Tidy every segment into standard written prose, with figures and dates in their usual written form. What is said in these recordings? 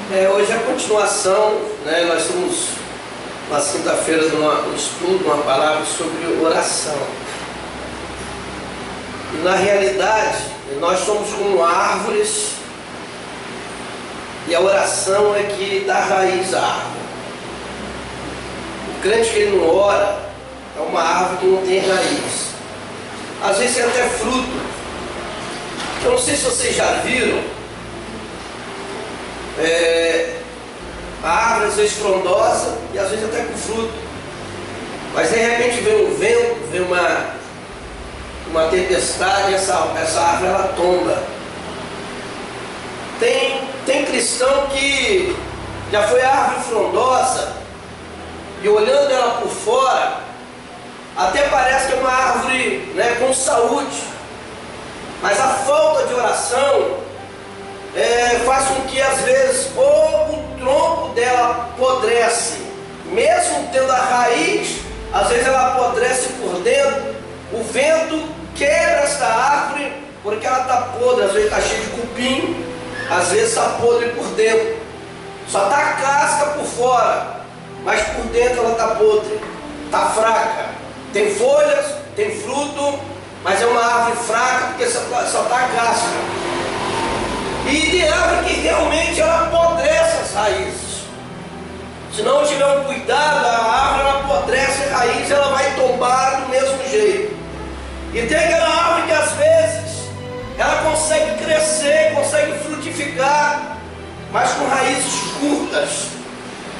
Hoje é a continuação, né? Nós estamos na quinta-feira no estudo, uma palavra sobre oração. E na realidade, nós somos como árvores e a oração é que dá raiz à árvore. O crente que ele não ora é uma árvore que não tem raiz. Às vezes é até fruto. Eu não sei se vocês já viram, a árvore às vezes frondosa e às vezes até com fruto, mas de repente vem um vento, vem uma tempestade e essa árvore ela tomba. Tem cristão que já foi árvore frondosa e olhando ela por fora até parece que é uma árvore, né, com saúde, mas a falta de oração faz com que às vezes ou o tronco dela apodrece, mesmo tendo a raiz, às vezes ela apodrece por dentro, o vento quebra esta árvore porque ela está podre, às vezes está cheia de cupim, às vezes está podre por dentro, só está a casca por fora, mas por dentro ela está podre, está fraca, tem folhas, tem fruto, mas é uma árvore fraca porque só está a casca. E de árvore que realmente ela apodrece as raízes. Se não tiver um cuidado, a árvore ela apodrece a raiz, ela vai tombar do mesmo jeito. E tem aquela árvore que às vezes ela consegue crescer, consegue frutificar, mas com raízes curtas.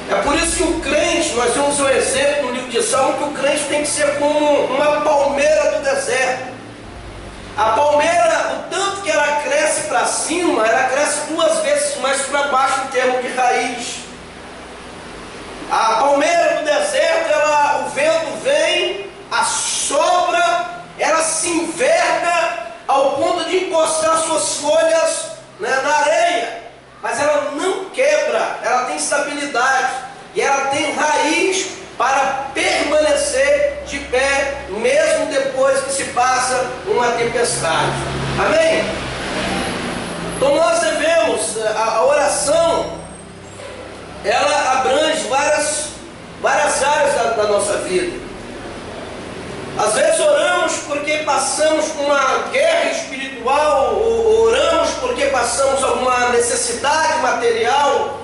É por isso que o crente, nós temos um exemplo no livro de Salmo, que o crente tem que ser como uma palmeira do deserto. A palmeira, o tanto que ela cresce para cima, ela cresce 2 vezes mais para baixo em termos de raiz. A palmeira do deserto, o vento vem, assopra, ela se enverga ao ponto de encostar suas folhas, né, na areia. Mas ela não quebra, ela tem estabilidade e ela tem raiz para permanecer de pé, mesmo depois que se passa uma tempestade. Amém? Então nós devemos, a oração, ela abrange várias áreas da nossa vida. Às vezes oramos porque passamos por uma guerra espiritual, ou oramos porque passamos alguma necessidade material,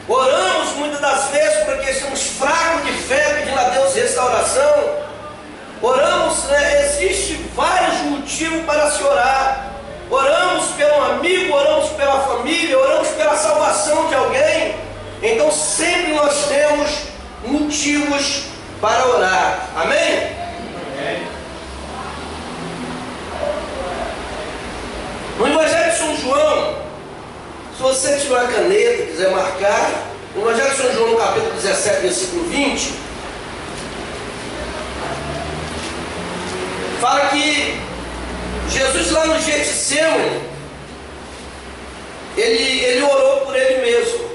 oramos muitas das vezes porque estamos fracos de fé, pedindo a Deus restauração. Oramos, existe vários motivos para se orar. Oramos pelo amigo, oramos pela família, oramos pela salvação de alguém. Então sempre nós temos motivos para orar. Amém? No Evangelho de São João, se você tiver uma caneta, quiser marcar, no Evangelho de São João, no capítulo 17, versículo 20, fala que Jesus lá no Getsemane, ele orou por ele mesmo.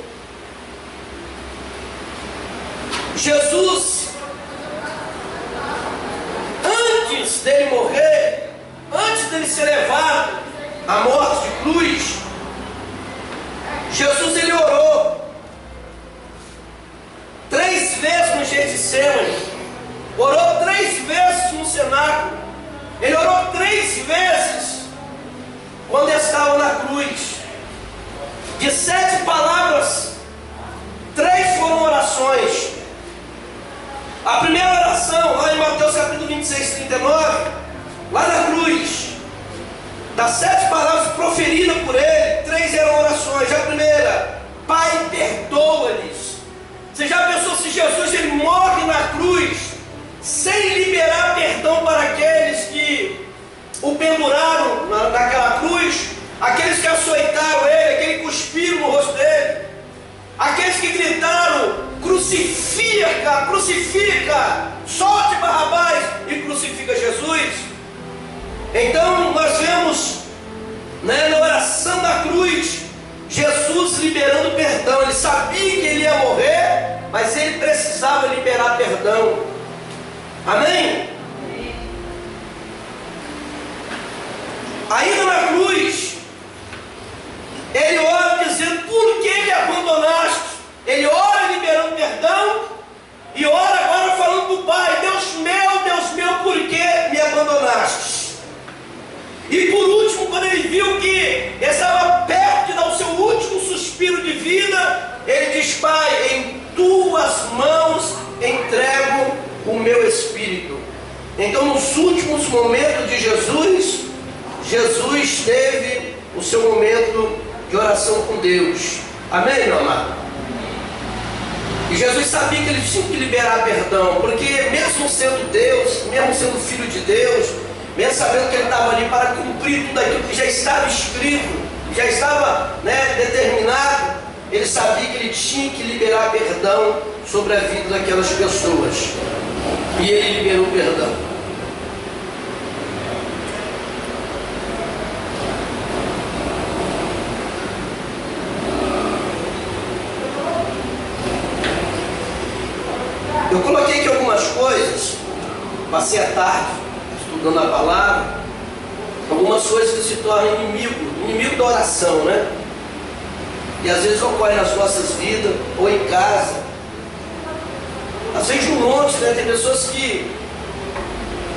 Jesus, antes dele morrer, antes dele ser levado à morte de cruz, Jesus ele orou 3 vezes no Getsemane, orou 3 vezes no cenáculo, ele orou 3 vezes quando estava na cruz. De 7 palavras, 3 foram orações. A primeira oração, lá em Mateus capítulo 26, 39, lá na cruz, das 7 palavras proferidas por ele, 3 eram orações. A primeira, Pai, perdoa-lhes. Você já pensou se Jesus ele morre na cruz sem liberar perdão para aqueles que o penduraram naquela cruz, aqueles que açoitaram ele, aqueles que cuspiram no rosto dele, aqueles que gritaram: crucifica, crucifica, solte Barrabás e crucifica Jesus? Então nós vemos, na oração da cruz, Jesus liberando perdão. Ele sabia que ele ia morrer, mas ele precisava liberar perdão. Amém? Ainda na cruz, ele ora dizendo: por que me abandonaste? Espírito. Então, nos últimos momentos de Jesus, Jesus teve o seu momento de oração com Deus. Amém, meu amado? E Jesus sabia que ele tinha que liberar perdão, porque mesmo sendo Deus, mesmo sendo Filho de Deus, mesmo sabendo que ele estava ali para cumprir tudo aquilo que já estava escrito, já estava determinado, ele sabia que ele tinha que liberar perdão sobre a vida daquelas pessoas. E ele liberou perdão. Eu coloquei aqui algumas coisas, passei a tarde estudando a palavra, algumas coisas que se tornam inimigo da oração, né? E às vezes ocorre nas nossas vidas, ou em casa. Às vezes um monte, né? Tem pessoas que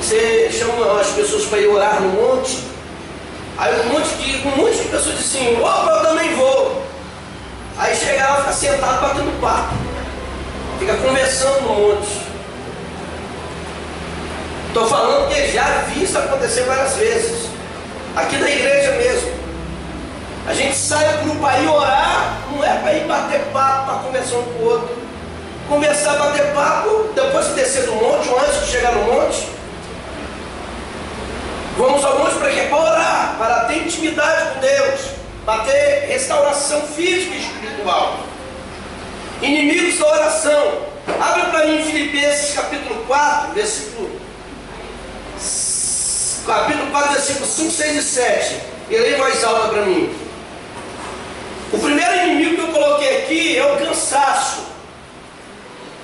você chama as pessoas para ir orar no monte, aí um monte de pessoas dizem assim, opa, eu também vou. Aí chega lá, fica sentado batendo papo, fica conversando no monte. Estou falando que já vi isso acontecer várias vezes, aqui na igreja mesmo. A gente sai do grupo aí orar, não é para ir bater papo, para conversar um com o outro. Conversar, bater papo, depois de descer do monte, ou antes de chegar no monte. Vamos ao monte para quê? Para orar, para ter intimidade com Deus, para ter restauração física e espiritual. Inimigos da oração. Abre para mim Filipenses capítulo 4, versículo 5, 6 e 7. E leia em voz alta para mim. O primeiro inimigo que eu coloquei aqui é o cansaço.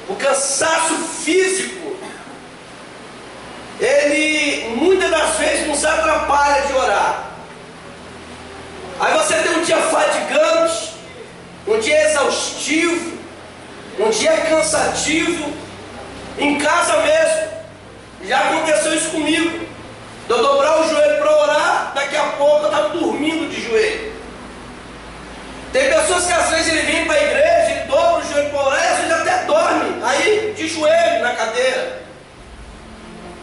O cansaço físico. Ele muitas das vezes nos atrapalha de orar. Aí você tem um dia fadigante, um dia exaustivo, um dia cansativo, em casa mesmo. Já aconteceu isso comigo. De eu dobrar o joelho para orar, daqui a pouco eu estava dormindo de joelho. Tem pessoas que às vezes ele vem para a igreja, ele dobra o joelho para orar e às vezes até dorme, aí de joelho na cadeira.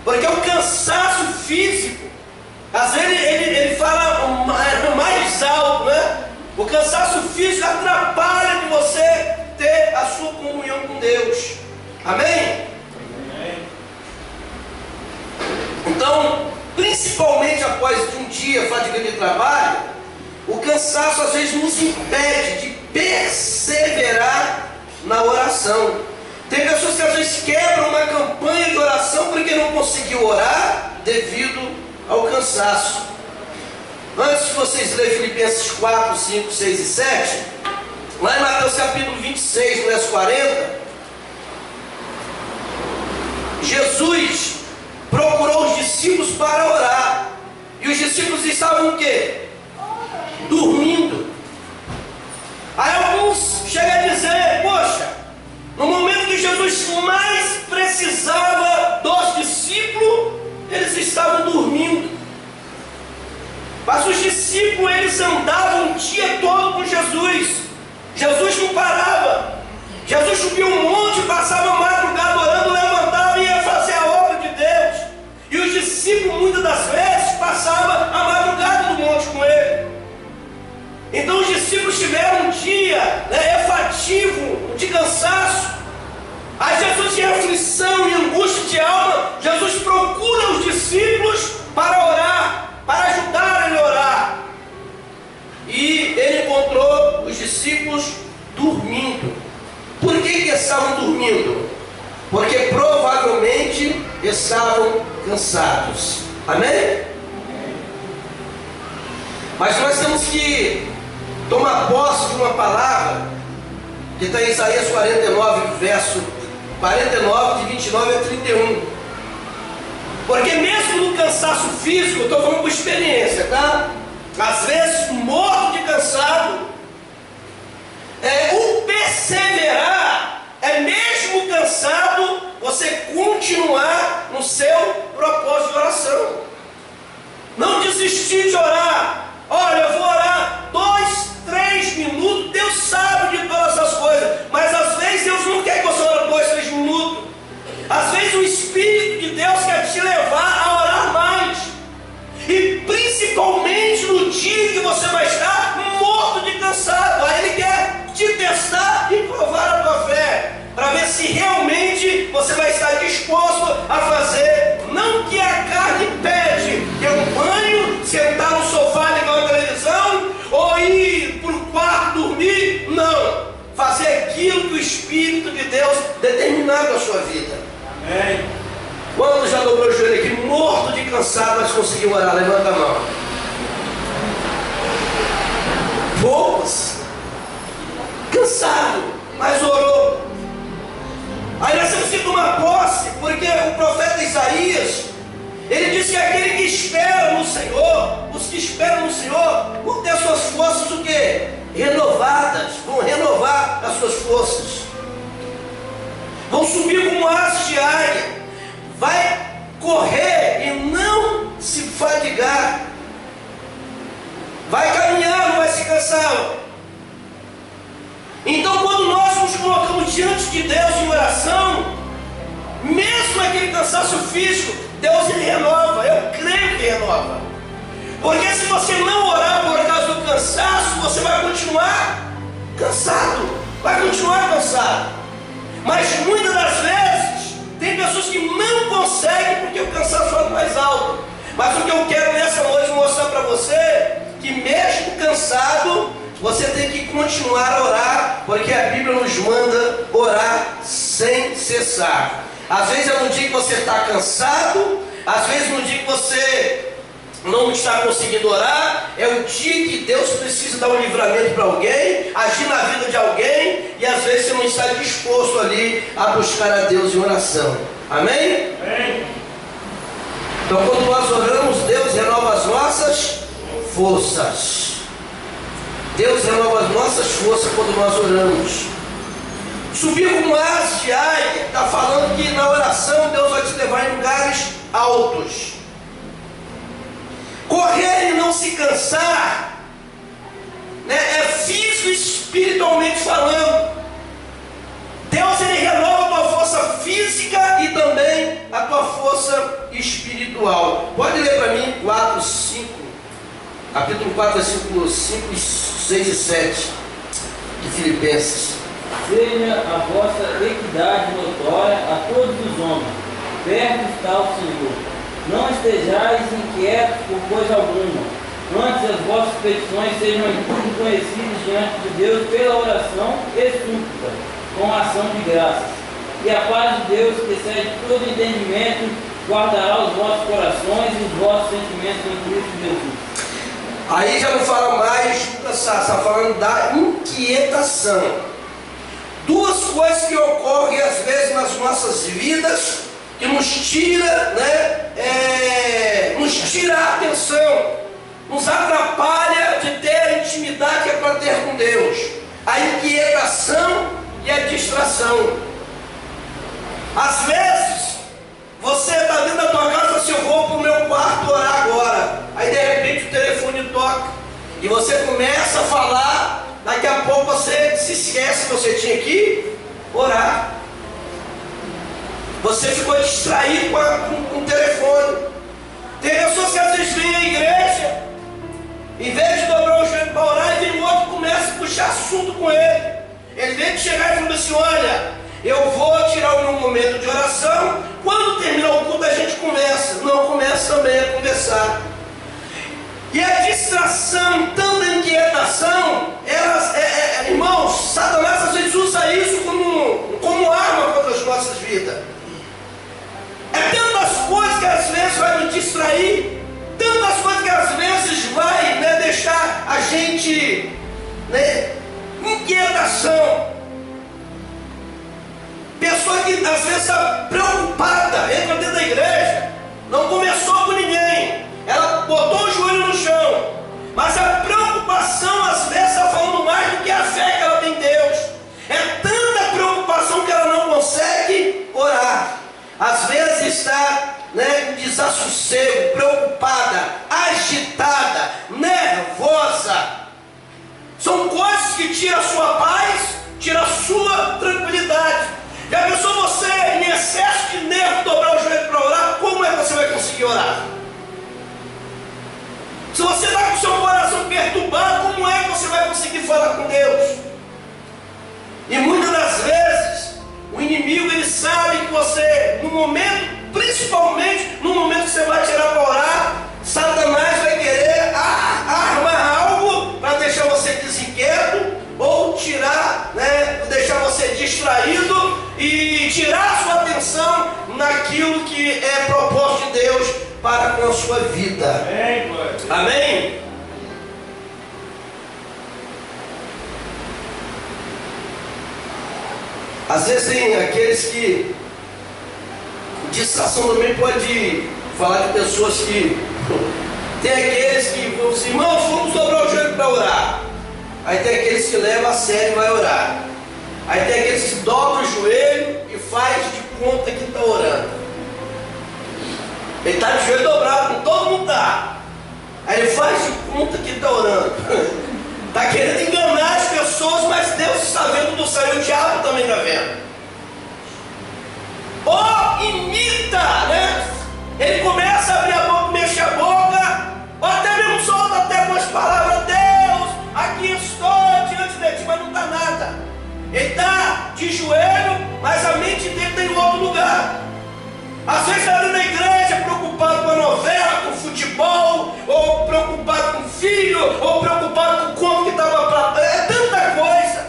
Porque o cansaço físico, às vezes ele fala mais alto, né? O cansaço físico atrapalha de você ter a sua comunhão com Deus. Amém? Então, principalmente após um dia fatigante de trabalho, o cansaço às vezes nos impede de perseverar na oração. Tem pessoas que às vezes quebram uma campanha de oração porque não conseguiu orar devido ao cansaço. Antes de vocês lerem Filipenses 4, 5, 6 e 7, lá em Mateus capítulo 26, verso 40, Jesus procurou os discípulos para orar. E os discípulos estavam o quê? Dormindo. Aí alguns chegam a dizer, poxa, no momento que Jesus mais precisava dos discípulos, eles estavam dormindo. Mas os discípulos, eles andavam o dia todo com Jesus. Jesus não parava. Jesus subia um monte, passava a madrugada orando, levantava e ia fazer a obra de Deus. E os discípulos, muitas das vezes, passavam a madrugada no monte com ele. Então os discípulos tiveram um dia efativo, de cansaço. Aí Jesus, em aflição e angústia de alma, Jesus procura os discípulos para orar, para ajudar ele a orar. E ele encontrou os discípulos dormindo. Por que estavam dormindo? Porque provavelmente estavam cansados. Amém? Mas nós temos que tomar posse de uma palavra que está em Isaías 49, verso 49, de 29 a 31. Porque mesmo no cansaço físico, eu estou falando com experiência, tá? Às vezes morto de cansado, o perseverar é mesmo cansado, você continuar no seu propósito de oração. Não desistir de orar. Olha, eu vou orar 2, 3 minutos, Deus sabe de todas essas coisas, mas às vezes Deus não quer que você ore 2, 3 minutos. Às vezes o Espírito de Espírito de Deus determinado a sua vida. Amém. Quando já dobrou o joelho aqui, morto de cansado, mas conseguiu orar? Levanta a mão. Poucos. Cansado, mas orou. Aí nós temos que tomar posse, porque o profeta Isaías, ele disse que aquele que espera no Senhor, os que esperam no Senhor, vão ter suas forças o quê? Renovadas, vão renovar as suas forças. Vão subir como asas de águia, vai correr e não se fadigar, vai caminhar, não vai se cansar. Então, quando nós nos colocamos diante de Deus em oração, mesmo aquele cansaço físico, Deus ele renova. Eu creio que renova. Porque se você não orar por causa do cansaço, você vai continuar cansado, vai continuar cansado. Mas muitas das vezes tem pessoas que não conseguem porque o cansaço fala mais alto. Mas o que eu quero nessa noite mostrar para você, que mesmo cansado, você tem que continuar a orar, porque a Bíblia nos manda orar sem cessar. Às vezes é no dia que você está cansado, às vezes no dia que você não está conseguindo orar, é o dia que Deus precisa dar um livramento para alguém, agir na vida de alguém, e às vezes você não está disposto ali a buscar a Deus em oração. Amém? Amém. Então quando nós oramos, Deus renova as nossas forças. Deus renova as nossas forças quando nós oramos. Subir como asas de águia, está falando que na oração Deus vai te levar em lugares altos. Correr e não se cansar, né, é físico e espiritualmente falando. Deus ele renova a tua força física e também a tua força espiritual. Pode ler para mim 4, 5, capítulo 4, versículos 5, 6 e 7 de Filipenses. Seja a vossa equidade notória a todos os homens, perto está o Senhor. Não estejais inquietos por coisa alguma, antes as vossas petições sejam em tudo conhecidas diante de Deus pela oração e súplica, com ação de graças. E a paz de Deus, que excede todo entendimento, guardará os vossos corações e os vossos sentimentos em Cristo Jesus. Aí já não fala mais do cansaço, está falando da inquietação. Duas coisas que ocorrem às vezes nas nossas vidas, que nos tira, nos tira a atenção, nos atrapalha de ter a intimidade que é para ter com Deus. A inquietação e a distração. Às vezes, você está dentro da tua casa, assim, eu vou para o meu quarto orar agora. Aí de repente o telefone toca e você começa a falar, daqui a pouco você se esquece que você tinha que orar. Você ficou distraído com o telefone. Tem pessoas que às vezes vêm à igreja, em vez de dobrar o joelho para orar, e vem outro que começa a puxar assunto com ele. Ele vem de chegar e falar assim: olha, eu vou tirar o meu momento de oração, quando terminar o culto a gente conversa. Não, começa também a conversar. E a distração, tanta inquietação, irmãos, Satanás às vezes usa isso como arma contra as nossas vidas. É tantas coisas que às vezes vai nos distrair, tantas coisas que às vezes vai deixar a gente inquietação. Pessoa que às vezes está preocupada, entra dentro da igreja, não começou com ninguém, ela botou o joelho no chão, mas a preocupação às vezes está falando mais do que a fé que ela tem em Deus. É tanta preocupação que ela não consegue orar. Às vezes está em desassossego, preocupada, agitada, nervosa. São coisas que tiram a sua paz, tiram a sua tranquilidade. Já pensou você em excesso de nervo dobrar o joelho para orar? Como é que você vai conseguir orar? Se você está com o seu coração perturbado, como é que você vai conseguir falar com Deus? E muitas das vezes o inimigo ele sabe que você, no momento, principalmente no momento que você vai tirar para orar, Satanás vai querer armar algo para deixar você desinquieto ou tirar, deixar você distraído e tirar sua atenção naquilo que é proposto de Deus para com a sua vida. Amém? Às vezes tem aqueles que distração também pode falar de pessoas que tem aqueles que vão assim, irmãos, vamos dobrar o joelho para orar. Aí tem aqueles que levam a sério e vai orar. Aí tem aqueles que dobram o joelho e faz de conta que está orando. Ele está de joelho dobrado, como todo mundo está. Aí ele faz de conta que está orando. Está querendo enganar as pessoas, mas Deus está vendo do céu e o diabo também está vendo. Ou imita, né? Ele começa a abrir a boca, mexe a boca, ou até mesmo solta até umas palavras, Deus, aqui estou diante de ti, mas não está nada. Ele está de joelho, mas a mente dele está em outro lugar. Às vezes está ali na igreja preocupado com a novela, com o futebol, ou preocupado com o filho, ou preocupado com o conto que estava para... É tanta coisa.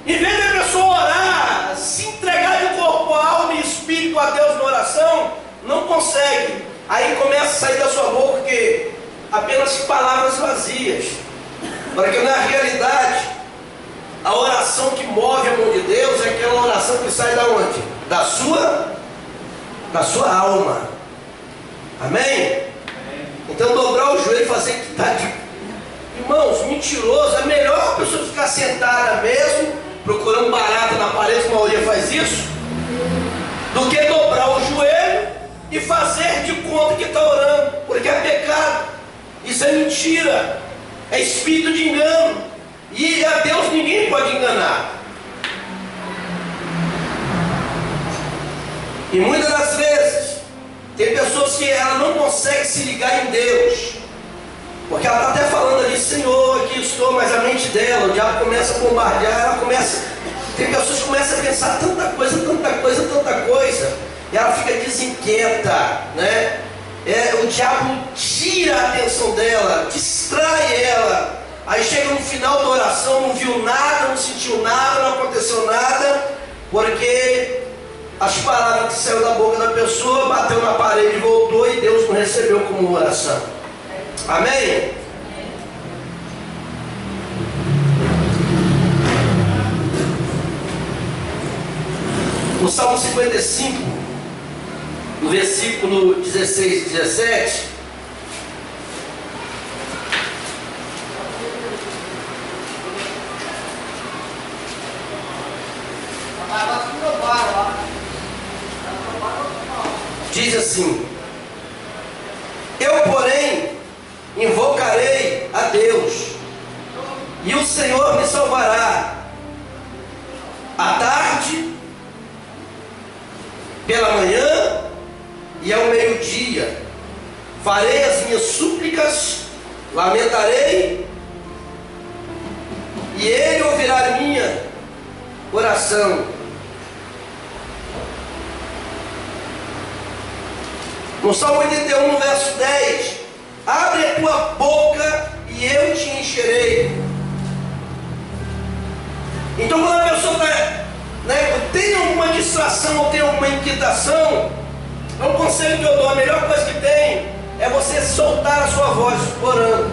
Em vez de a pessoa orar, se entregar de corpo, alma e espírito a Deus na oração, não consegue. Aí começa a sair da sua boca que apenas palavras vazias. Porque na realidade, a oração que move a mão de Deus é aquela oração que sai da onde? Da sua alma. Amém? Então dobrar o joelho e fazer que está de... Irmãos, mentiroso, é melhor a pessoa ficar sentada mesmo, procurando barata na parede, a maioria faz isso, do que dobrar o joelho e fazer de conta que está orando, porque é pecado, isso é mentira, é espírito de engano, e a Deus ninguém pode enganar. E muitas das vezes tem pessoas que ela não consegue se ligar em Deus, porque ela está até falando ali, Senhor, aqui estou, mas a mente dela, o diabo começa a bombardear, ela começa, tem pessoas que começam a pensar tanta coisa, e ela fica desinquieta, né? O diabo tira a atenção dela, distrai ela, aí chega no final da oração, não viu nada, não sentiu nada, não aconteceu nada, porque as palavras que saíram da boca da pessoa, bateu na parede, voltou e Deus não recebeu como oração. Amém? No Salmo 55, no versículo 16 e 17, diz assim: eu, porém, invocarei a Deus, e o Senhor me salvará. À tarde, pela manhã e ao meio-dia, farei as minhas súplicas, lamentarei, e Ele ouvirá a minha oração. No Salmo 81, no verso 10, abre a tua boca e eu te encherei. Então quando a pessoa tem alguma distração ou tem alguma inquietação, é um conselho que eu dou, a melhor coisa que tem é você soltar a sua voz orando.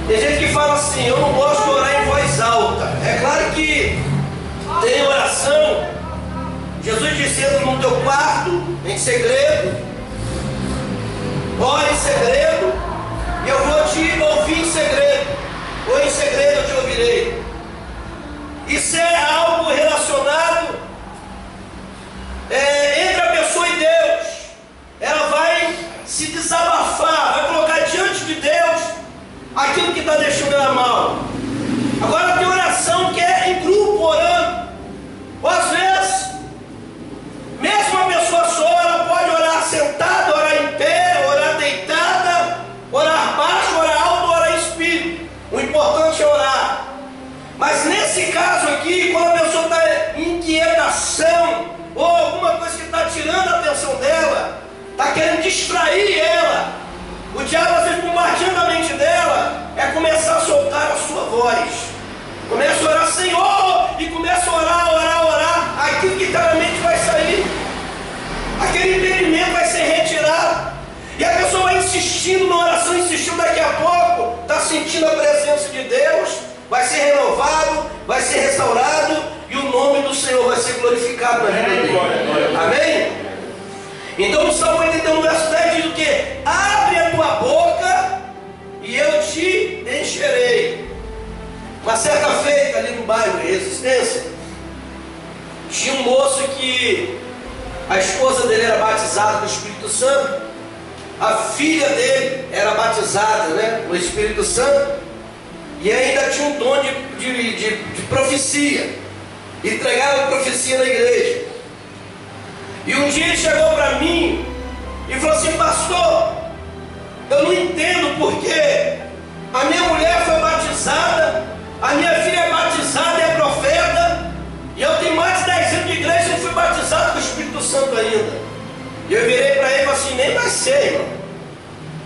Tem gente que fala assim, eu não gosto de orar em voz alta. É claro que tem oração, Jesus disse, entra no teu quarto, em segredo, ore em segredo, e eu vou te ouvir em segredo, ou em segredo eu te ouvirei. Isso é algo relacionado entre a pessoa e Deus. Ela vai se desabafar, vai colocar diante de Deus aquilo que está deixando ela mal. Agora tem oração que é em grupo orando, ou às vezes mesmo a pessoa só, ela pode orar sentada, orar em pé, orar deitada, orar baixo, orar alto, orar em espírito. O importante é orar. Mas nesse caso aqui, quando a pessoa está em inquietação, ou alguma coisa que está tirando a atenção dela, está querendo distrair ela, o diabo às vezes bombardeando a mente dela, é começar a soltar a sua voz. Começa a orar, Senhor, e começa a orar, insistindo na oração, insistiu, daqui a pouco está sentindo a presença de Deus, vai ser renovado, vai ser restaurado e o nome do Senhor vai ser glorificado na vida dele. Amém? Então o Salmo 81, verso 10 diz o que? Abre a tua boca e eu te encherei. Uma certa feita ali no bairro de Resistência, tinha um moço que a esposa dele era batizada no Espírito Santo, a filha dele era batizada, no Espírito Santo, e ainda tinha um dom de profecia, entregaram profecia na igreja. E um dia ele chegou para mim e falou assim: pastor, eu não entendo porque a minha mulher foi batizada, a minha filha é batizada, é profeta, e eu tenho mais de 10 anos de igreja e não fui batizado com o Espírito Santo ainda. E eu virei para ele e falei assim: nem vai ser, irmão.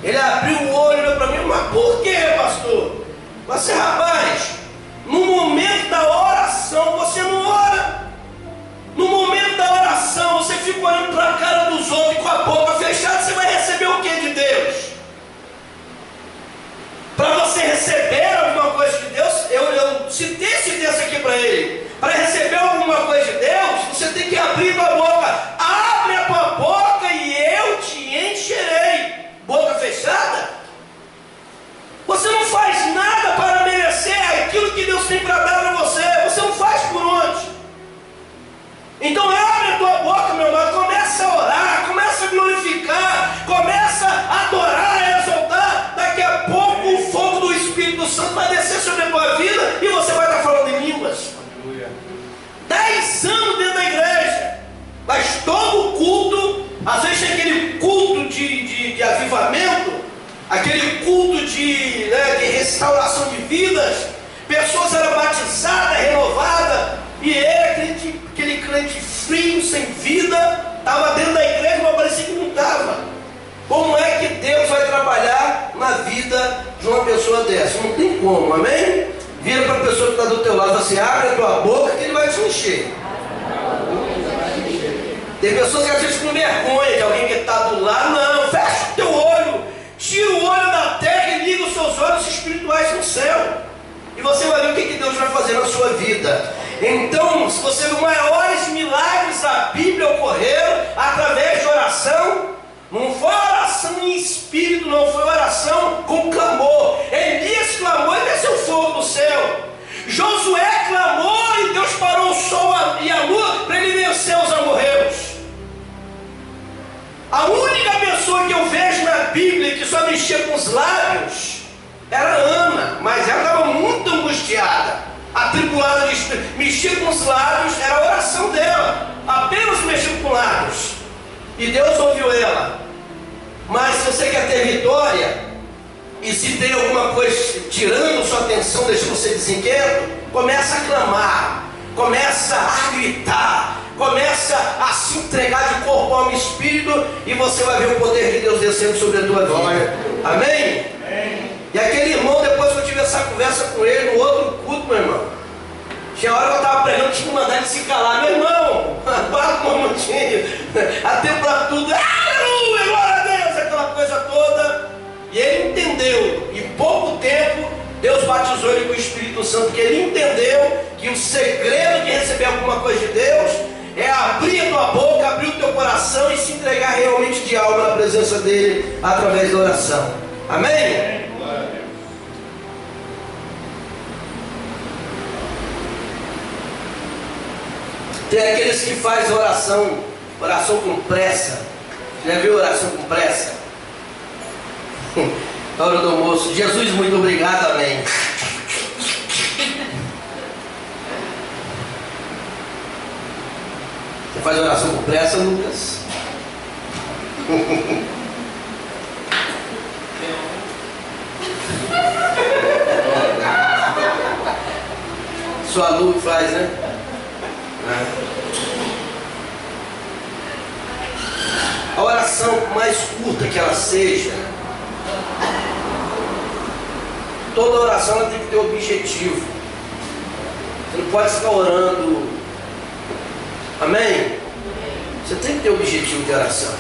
Ele abriu o olho e olhou para mim: mas por que, pastor? Você, rapaz, no momento da oração você não ora. No momento da oração você fica olhando para a cara dos outros com a boca fechada. Você vai receber o que de Deus? Para você receber alguma coisa de Deus, eu citei esse texto aqui para ele. Para receber alguma coisa de Deus, você tem que abrir a boca. Abre a tua boca e eu te encherei. Boca fechada? Você não faz nada para merecer aquilo que Deus tem para dar para você. Você não faz por onde? Então abre a tua boca, meu irmão. Começa a orar, começa a glorificar, começa a adorar, a exaltar. Daqui a pouco o fogo do Espírito Santo vai descer sobre a tua vida e você vai estar falando em línguas. 10 anos dentro da igreja, mas todo culto, às vezes tem aquele culto de avivamento, aquele culto de restauração de vidas, pessoas eram batizadas, renovadas, e ele, aquele crente frio, sem vida, estava dentro da igreja, mas parecia que não estava. Como é que Deus vai trabalhar na vida de uma pessoa dessa? Não tem como, amém? Vira para a pessoa que está do teu lado, assim: abre a tua boca que ele vai te encher. Tem pessoas que às vezes com vergonha de alguém que está do lado. Não, fecha o teu olho, tira o olho da terra e liga os seus olhos espirituais no céu, e você vai ver o que Deus vai fazer na sua vida. Então, se você vê, os maiores milagres da Bíblia ocorreram através de oração. Não foi oração em espírito, não, foi oração com clamor. Elias clamou e desceu fogo do céu. Josué clamou e Deus parou o sol e a lua para ele vencer os amorreus. A única pessoa que eu vejo na Bíblia que só mexia com os lábios era Ana, mas ela estava muito angustiada, atribulada de espírito. Mexer com os lábios era a oração dela, apenas mexendo com lábios, e Deus ouviu ela. Mas se você quer ter vitória, e se tem alguma coisa tirando sua atenção, deixando você desinquieto, começa a clamar, começa a gritar, começa a se entregar de corpo, alma e espírito, e você vai ver o poder de Deus descendo sobre a tua vida. Amém? Amém. E aquele irmão, depois que eu tive essa conversa com ele no outro culto, meu irmão, tinha hora que eu estava pregando, tinha que mandar ele se calar. Meu irmão, para um momentinho, até para tudo, aleluia, glória a Deus, aquela coisa toda. E ele entendeu, em pouco tempo Deus batizou ele com o Espírito Santo, porque ele entendeu que o segredo de receber alguma coisa de Deus é abrir a tua boca, abrir o teu coração e se entregar realmente de alma na presença dele através da oração. Amém? Tem aqueles que fazem oração com pressa. Já viu oração com pressa? A hora do almoço: Jesus, muito obrigado, amém. Você faz oração com pressa, Lucas? Sua Lu faz, né? A oração, por mais curta que ela seja, toda oração ela tem que ter objetivo. Você não pode ficar orando. Amém? Você tem que ter objetivo de oração.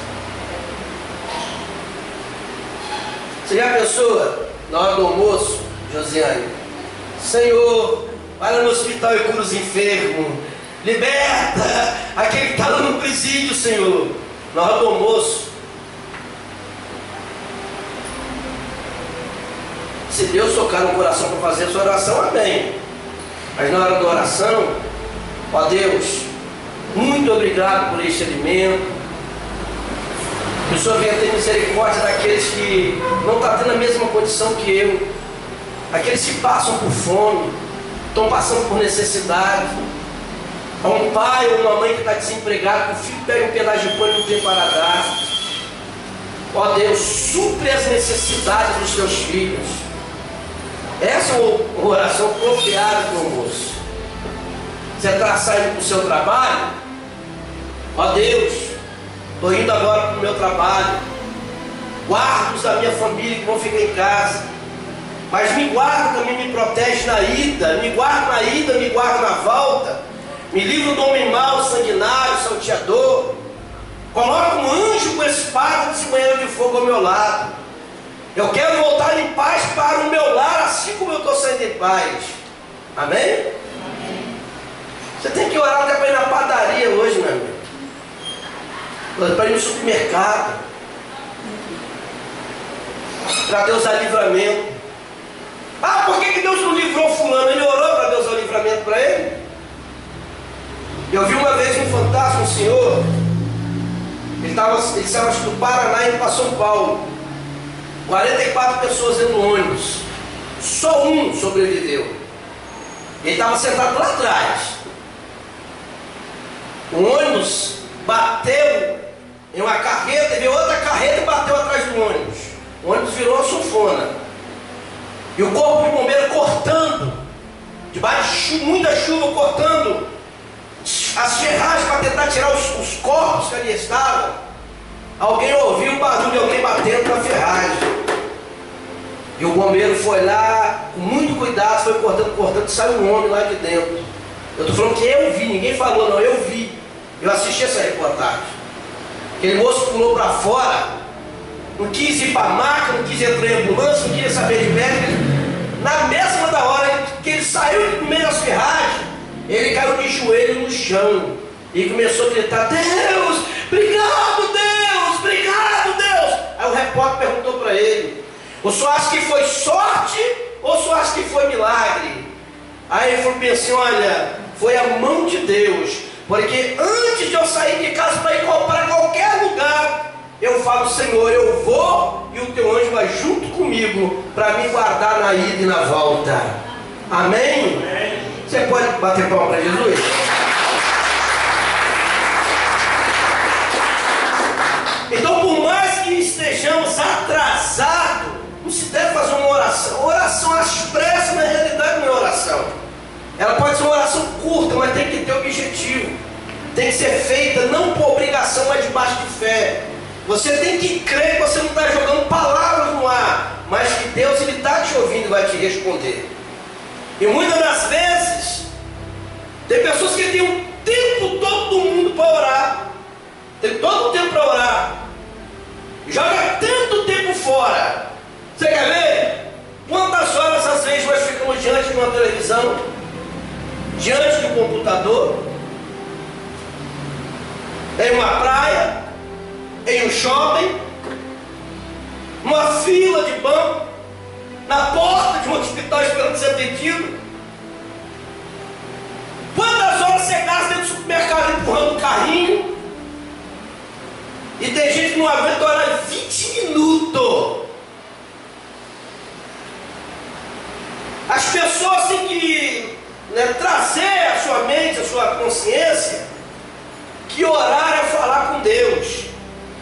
Você já pensou, na hora do almoço, Josiane? Senhor, vai lá no hospital e cura os enfermos. Liberta aquele que está lá no presídio, Senhor. Na hora do almoço. Se Deus tocar no coração para fazer a sua oração, amém. Mas na hora da oração, ó Deus, muito obrigado por este alimento. Que o Senhor venha ter misericórdia daqueles que não estão tendo a mesma condição que eu. Aqueles que passam por fome, estão passando por necessidade. Há um pai ou uma mãe que está desempregado, que o filho pega um pedaço de pão e não tem para dar. Ó Deus, supre as necessidades dos teus filhos. Essa é uma oração apropriada para o almoço. Você está saindo para o seu trabalho? Ó Deus, estou indo agora para o meu trabalho. Guarda-os da minha família que vão ficar em casa. Mas me guarda também, me protege na ida. Me guarda na ida, me guarda na volta. Me livra do homem mau, sanguinário, salteador. Coloca um anjo com espada de manhã de fogo ao meu lado. Eu quero voltar em paz para o meu lar, assim como eu estou saindo em paz. Amém? Amém. Você tem que orar até para ir na padaria hoje, meu amigo. Para ir no supermercado. Para Deus dar livramento. Ah, por que Deus não livrou fulano? Ele orou para Deus dar livramento para ele? Eu vi uma vez um fantasma, um senhor. Ele saiu do Paraná indo para São Paulo. 44 pessoas dentro do ônibus. Só um sobreviveu. Ele estava sentado lá atrás. O ônibus bateu em uma carreta, e veio outra carreta e bateu atrás do ônibus. O ônibus virou uma sanfona. E o corpo de bombeiro cortando, debaixo de muita chuva, cortando as ferragens para tentar tirar os corpos que ali estavam. Alguém ouviu o barulho de alguém batendo na ferragem. E o bombeiro foi lá, com muito cuidado, foi cortando, saiu um homem lá de dentro. Eu estou falando que eu vi, ninguém falou não, eu vi. Eu assisti essa reportagem. Aquele moço pulou para fora, não quis ir para a maca, não quis entrar em ambulância, não queria saber de médico. Na mesma da hora que ele saiu do meio das ferragens, ele caiu de joelho no chão e começou a gritar: Deus, obrigado Deus, obrigado Deus. Aí o repórter perguntou para ele: o senhor acha que foi sorte ou o senhor acha que foi milagre? Aí ele falou bem assim: olha, foi a mão de Deus, porque antes de eu sair de casa para ir para qualquer lugar, eu falo: Senhor, eu vou e o teu anjo vai junto comigo para me guardar na ida e na volta. Amém? Amém. Você pode bater palma para Jesus? Então, por mais que estejamos atrasados, não se deve fazer uma oração. Oração às pressas, na realidade, não é oração. Ela pode ser uma oração curta, mas tem que ter objetivo. Tem que ser feita não por obrigação, mas debaixo de fé. Você tem que crer que você não está jogando palavras no ar, mas que Deus está te ouvindo e vai te responder. E muitas das vezes, tem pessoas que têm o tempo todo do mundo para orar. Tem todo o tempo para orar. Joga tanto tempo fora. Você quer ver? Quantas horas às vezes nós ficamos diante de uma televisão, diante de um computador, em uma praia, em um shopping, numa fila de banco, na porta de um hospital esperando ser atendido? Quantas horas você gasta dentro do supermercado empurrando um carrinho? E tem gente que não aguenta orar 20 minutos. As pessoas têm que trazer à sua mente, à sua consciência, que orar é falar com Deus.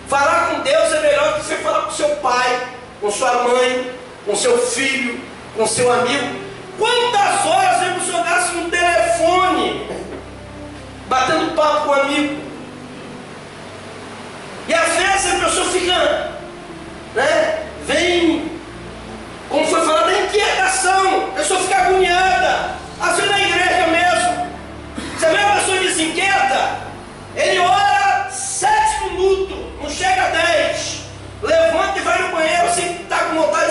Falar com Deus é melhor que você falar com seu pai, com sua mãe, com seu filho, com seu amigo. Quantas horas a pessoa gasta no telefone, batendo papo com o amigo? E às vezes a pessoa fica, vem, como foi falado, da inquietação. A pessoa fica agoniada. Às vezes na igreja mesmo. Você vê a pessoa desinquieta? Ele ora 7 minutos, não chega a 10. Levanta e vai no banheiro sem estar com vontade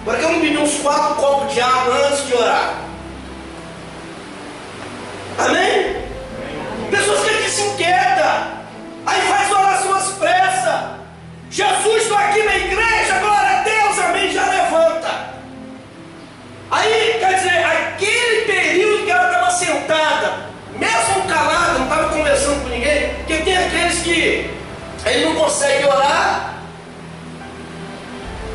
Por que eu não bebi uns 4 copos de água antes de orar? Amém? Pessoas que se inquietam, aí faz oração às pressas. Jesus, estou aqui na igreja, glória a Deus, amém, já levanta. Aí, quer dizer, aquele período que ela estava sentada, mesmo calada, não estava conversando com ninguém, porque tem aqueles que ele não consegue orar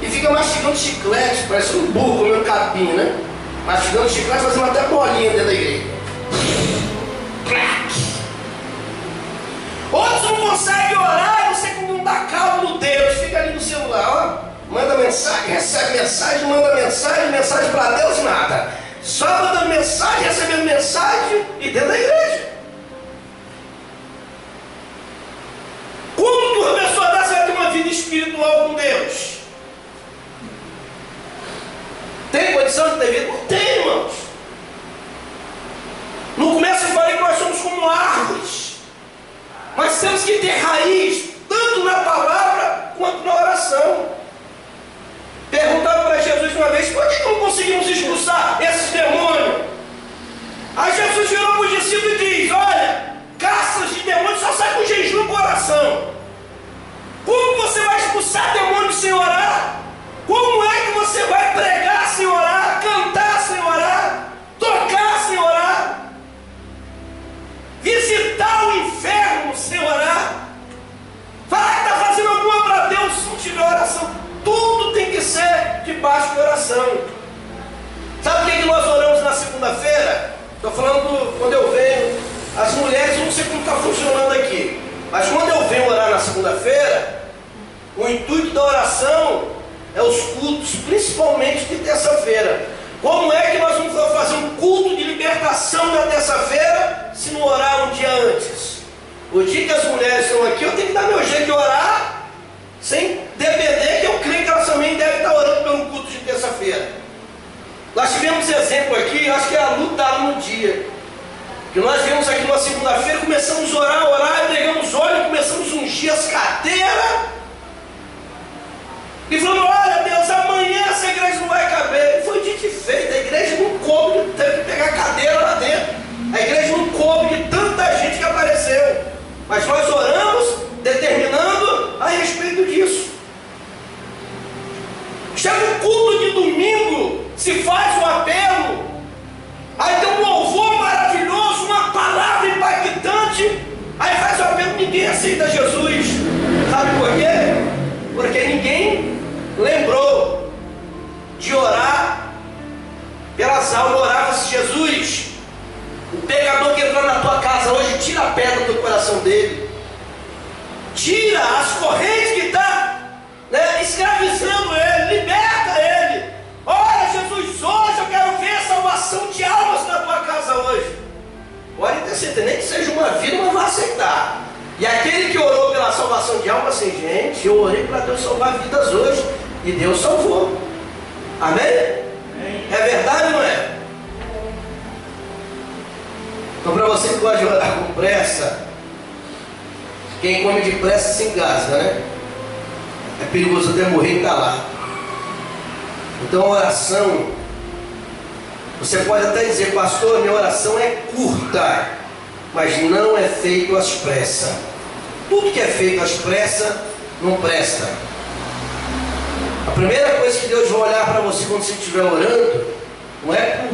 e fica mastigando chiclete, parece um burro comendo capim, né? Mastigando chiclete, fazendo até bolinha dentro da igreja. Outros não conseguem orar e você não dá calma no Deus, fica ali no celular, ó. Manda mensagem, recebe mensagem, manda mensagem para Deus, nada. Só mandando mensagem, recebendo mensagem e dentro da igreja. Como que uma pessoa dessa vai ter uma vida espiritual com Deus? Tem condição de ter vida? Não tem, irmãos. No começo eu falei que nós somos como árvores, mas temos que ter raiz, tanto na palavra quanto na oração. Perguntaram para Jesus uma vez, por que não conseguimos expulsar esses demônios? Aí Jesus virou para os discípulos e diz, olha, caças de demônios só sai com jejum no coração. Como você vai expulsar demônios sem orar? Como é que você vai pregar sem orar, cantar sem orar, tocar sem orar, visitar o inferno sem orar, falar que está fazendo alguma para Deus se não tiver oração? Tudo tem que ser debaixo de oração. Sabe o que nós oramos na segunda-feira? Estou falando quando eu venho. As mulheres, não sei como está funcionando aqui, mas quando eu venho orar na segunda-feira, o intuito da oração é os cultos, principalmente de terça-feira. Como é que nós vamos fazer um culto de libertação na terça-feira se não orar um dia antes? O dia que as mulheres estão aqui, eu tenho que dar meu jeito de orar, sem depender, que eu creio que elas também devem estar orando pelo culto de terça-feira. Nós tivemos exemplo aqui, acho que a Lu estava no dia, que nós viemos aqui na segunda-feira, começamos a orar, pegamos óleo, começamos a ungir as cadeiras, e falando, olha Deus, amanhã essa igreja não vai caber. E foi dito e feito, a igreja não coube, teve que pegar cadeira lá dentro, a igreja não coube de tanta gente que apareceu, mas nós oramos, determinando a respeito disso. Chega o culto de domingo, se faz um apelo, aí tem um louvor maravilhoso, uma palavra impactante, aí faz o apelo, ninguém aceita Jesus. Sabe por quê? Porque ninguém lembrou de orar pelas almas. Orava-se, Jesus, o pecador que entrou na tua casa hoje, tira a pedra do coração dele, tira as correntes que estão escravizando ele, liberta ele. Olha Jesus, hoje eu quero ver a salvação de almas na tua casa hoje. Pode ter certeza, nem que seja uma vida, mas vai aceitar. E aquele que orou pela salvação de almas, assim, gente, eu orei para Deus salvar vidas hoje, e Deus salvou. Amém? Amém. É verdade ou não é? Então, para você que gosta de orar com pressa, quem come depressa se engasga, né? É perigoso até morrer entalado. Então a oração, você pode até dizer, pastor, minha oração é curta, mas não é feito às pressas. Tudo que é feito às pressas não presta. A primeira coisa que Deus vai olhar para você quando você estiver orando, não é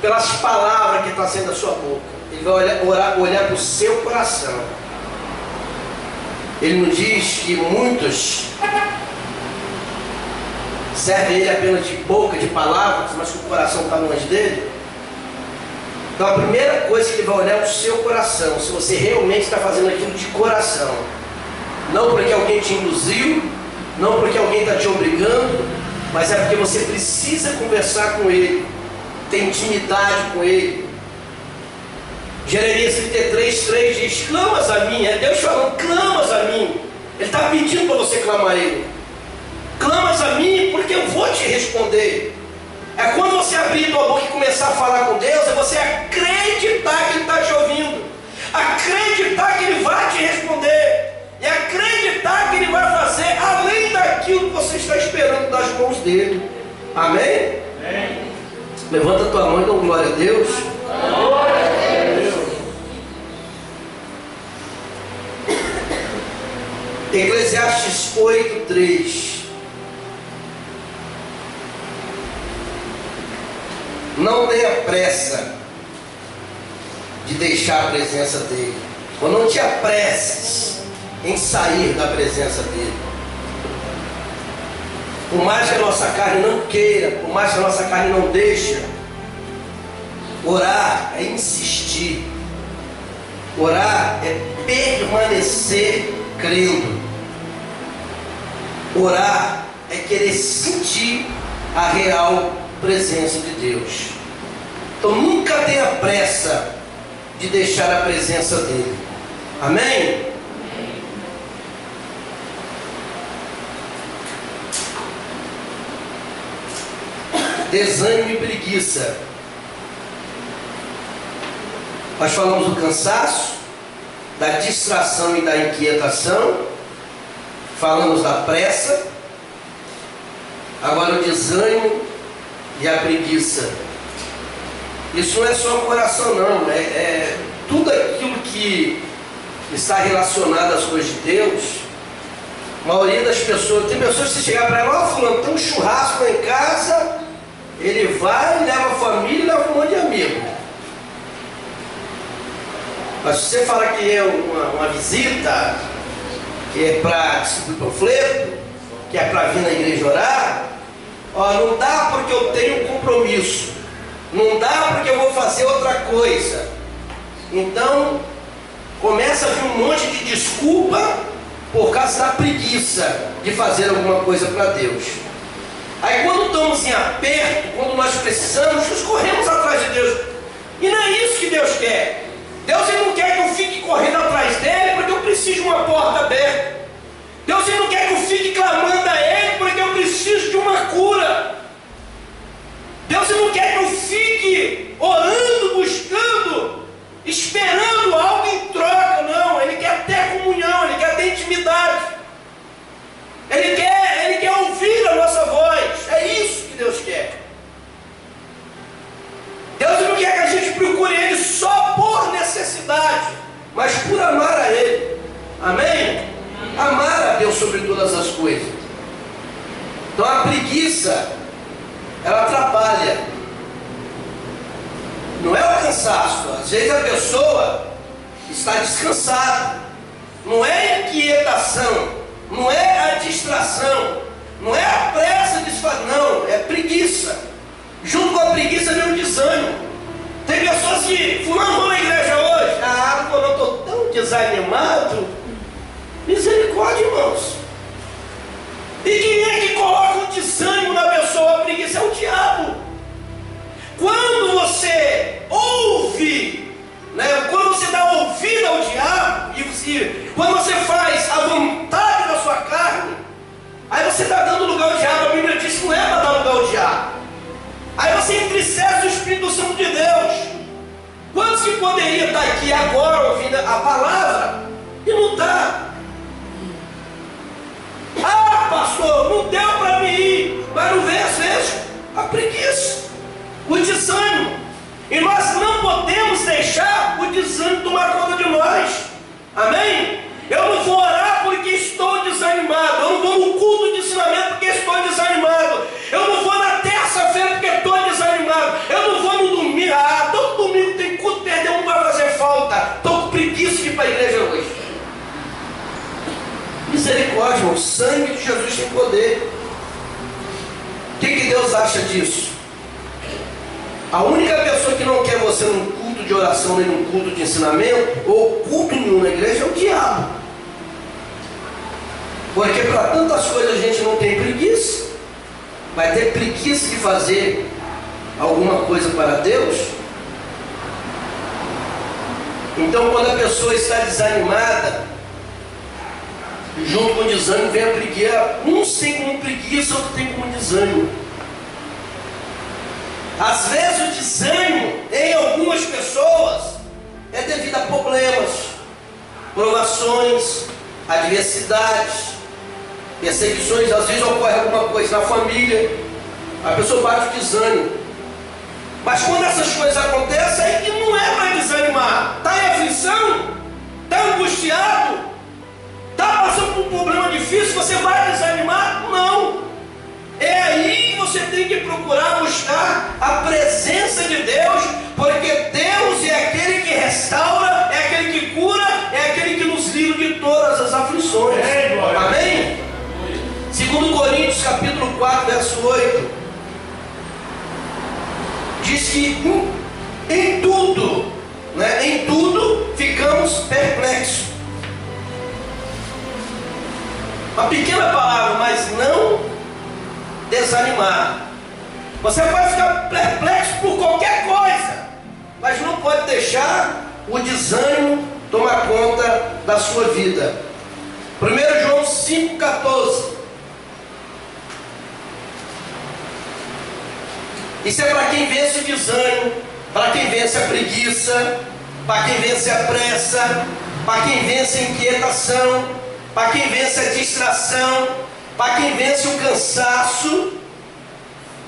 pelas palavras que estão saindo da sua boca. Ele vai olhar para o seu coração. Ele nos diz que muitos servem ele apenas de boca, de palavras, mas que o coração está longe dele. Então a primeira coisa que ele vai olhar é o seu coração, se você realmente está fazendo aquilo de coração. Não porque alguém te induziu, não porque alguém está te obrigando, mas é porque você precisa conversar com ele, ter intimidade com ele. Jeremias 33:3 diz, clamas a mim, é Deus falando, clamas a mim. Ele está pedindo para você clamar a ele. Clamas a mim porque eu vou te responder. É quando você abrir tua boca e começar a falar com Deus, é você acreditar que Ele está te ouvindo, acreditar que Ele vai te responder, e acreditar que Ele vai fazer além daquilo que você está esperando das mãos dEle. Amém? Amém. Levanta a tua mão e dá glória a Deus. Glória a Deus. Eclesiastes 8:3. Não tenha pressa de deixar a presença dele, ou não te apresses em sair da presença dele. Por mais que a nossa carne não queira, por mais que a nossa carne não deixe, orar é insistir. Orar é permanecer crendo. Orar é querer sentir a real presença de Deus. Então nunca tenha pressa de deixar a presença dele. Amém? Desânimo e preguiça. Nós falamos do cansaço, da distração e da inquietação. Falamos da pressa. Agora o desânimo e a preguiça. Isso não é só o coração, não. É tudo aquilo que está relacionado às coisas de Deus. A maioria das pessoas, tem pessoas que se chegar para ela, ó, fulano, tem um churrasco lá em casa, ele vai, leva a família e leva um monte de amigo. Mas se você fala que é uma visita, que é para distribuir panfleto, que é para vir na igreja orar, ó, não dá porque eu tenho um compromisso, não dá porque eu vou fazer outra coisa. Então começa a vir um monte de desculpa por causa da preguiça de fazer alguma coisa para Deus. Aí quando estamos em aperto, quando nós precisamos, nós corremos atrás de Deus. E não é isso que Deus quer. Deus ele não quer que eu fique correndo atrás dele porque eu preciso de uma porta aberta. Deus ele não quer que eu fique clamando a ele porque eu preciso de uma cura. Deus ele não quer que eu fique orando, buscando, esperando algo em troca. Não, ele quer ter comunhão, ele quer ter intimidade. Ele quer ouvir a nossa voz. É isso que Deus quer. Deus não quer que a gente procure ele só por necessidade, mas por amar a ele. Amém? Amar a Deus sobre todas as coisas. Então a preguiça, ela atrapalha. Não é o cansaço. Às vezes a pessoa está descansada. Não é inquietação, não é a distração, não é a pressa de se fazer, não, é preguiça. Junto com a preguiça vem o desânimo. Tem pessoas que, fulano, vão na igreja hoje? Ah, quando eu estou tão desanimado. Misericórdia, irmãos. E quem é que coloca o desânimo na pessoa? A preguiça é o diabo. Quando você ouve, né, quando você dá ouvido ao diabo, quando você faz a vontade da sua carne, aí você está dando lugar ao diabo. A Bíblia diz que não é para dar lugar ao diabo. Aí você entristece o Espírito Santo de Deus. Quantos que poderia estar aqui agora ouvindo a palavra e não está? Ah, pastor, não deu para mim ir. Mas não vem às vezes a preguiça, o desânimo. E nós não podemos deixar o desânimo tomar conta de nós. Amém? Eu não vou orar porque estou desanimado. Eu não vou no culto de ensinamento porque estou desanimado. Eu não vou na terça-feira porque estou desanimado. Eu não vou no domingo. Ah, todo domingo tem culto, perdeu um para fazer falta. Estou com preguiça de ir para a igreja hoje. Misericórdia, irmão. O sangue de Jesus tem poder. O que Deus acha disso? A única pessoa que não quer você num culto de oração, nem num culto de ensinamento, ou culto nenhum na igreja, é o diabo. Porque para tantas coisas a gente não tem preguiça. Vai ter preguiça de fazer alguma coisa para Deus. Então quando a pessoa está desanimada, junto com o desânimo vem a preguiça. Uns têm como preguiça, outros têm como desânimo. Às vezes o desânimo em algumas pessoas é devido a problemas, provações, adversidades, perseguições. Às vezes ocorre alguma coisa na família, A pessoa bate o desânimo. Mas quando essas coisas acontecem, aí que não é para desanimar. Está em aflição? Está angustiado? Está passando por um problema difícil? Você vai desanimar? Não. É aí que você tem que procurar buscar a presença de Deus, porque Deus é aquele que restaura, é aquele que cura, é aquele que nos livra de todas as aflições. Amém? 2 Coríntios capítulo 4, verso 8, diz que em tudo, né, em tudo ficamos perplexos. Uma pequena palavra, mas não desanimar. Você pode ficar perplexo por qualquer coisa, mas não pode deixar o desânimo tomar conta da sua vida. 1 João 5,14. Isso é para quem vence o desânimo, para quem vence a preguiça, para quem vence a pressa, para quem vence a inquietação, para quem vence a distração, para quem vence o cansaço.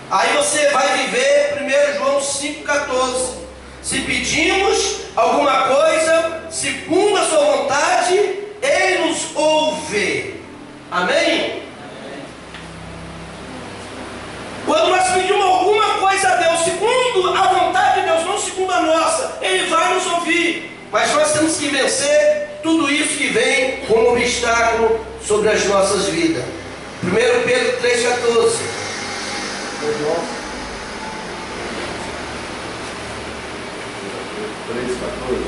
Aí você vai viver 1 João 5,14. Se pedimos alguma coisa segundo a sua vontade, Ele nos ouve. Amém? Quando nós pedimos alguma coisa a Deus segundo a vontade de Deus, não segundo a nossa, Ele vai nos ouvir. Mas nós temos que vencer tudo isso que vem como obstáculo sobre as nossas vidas. 1 Pedro 3,14.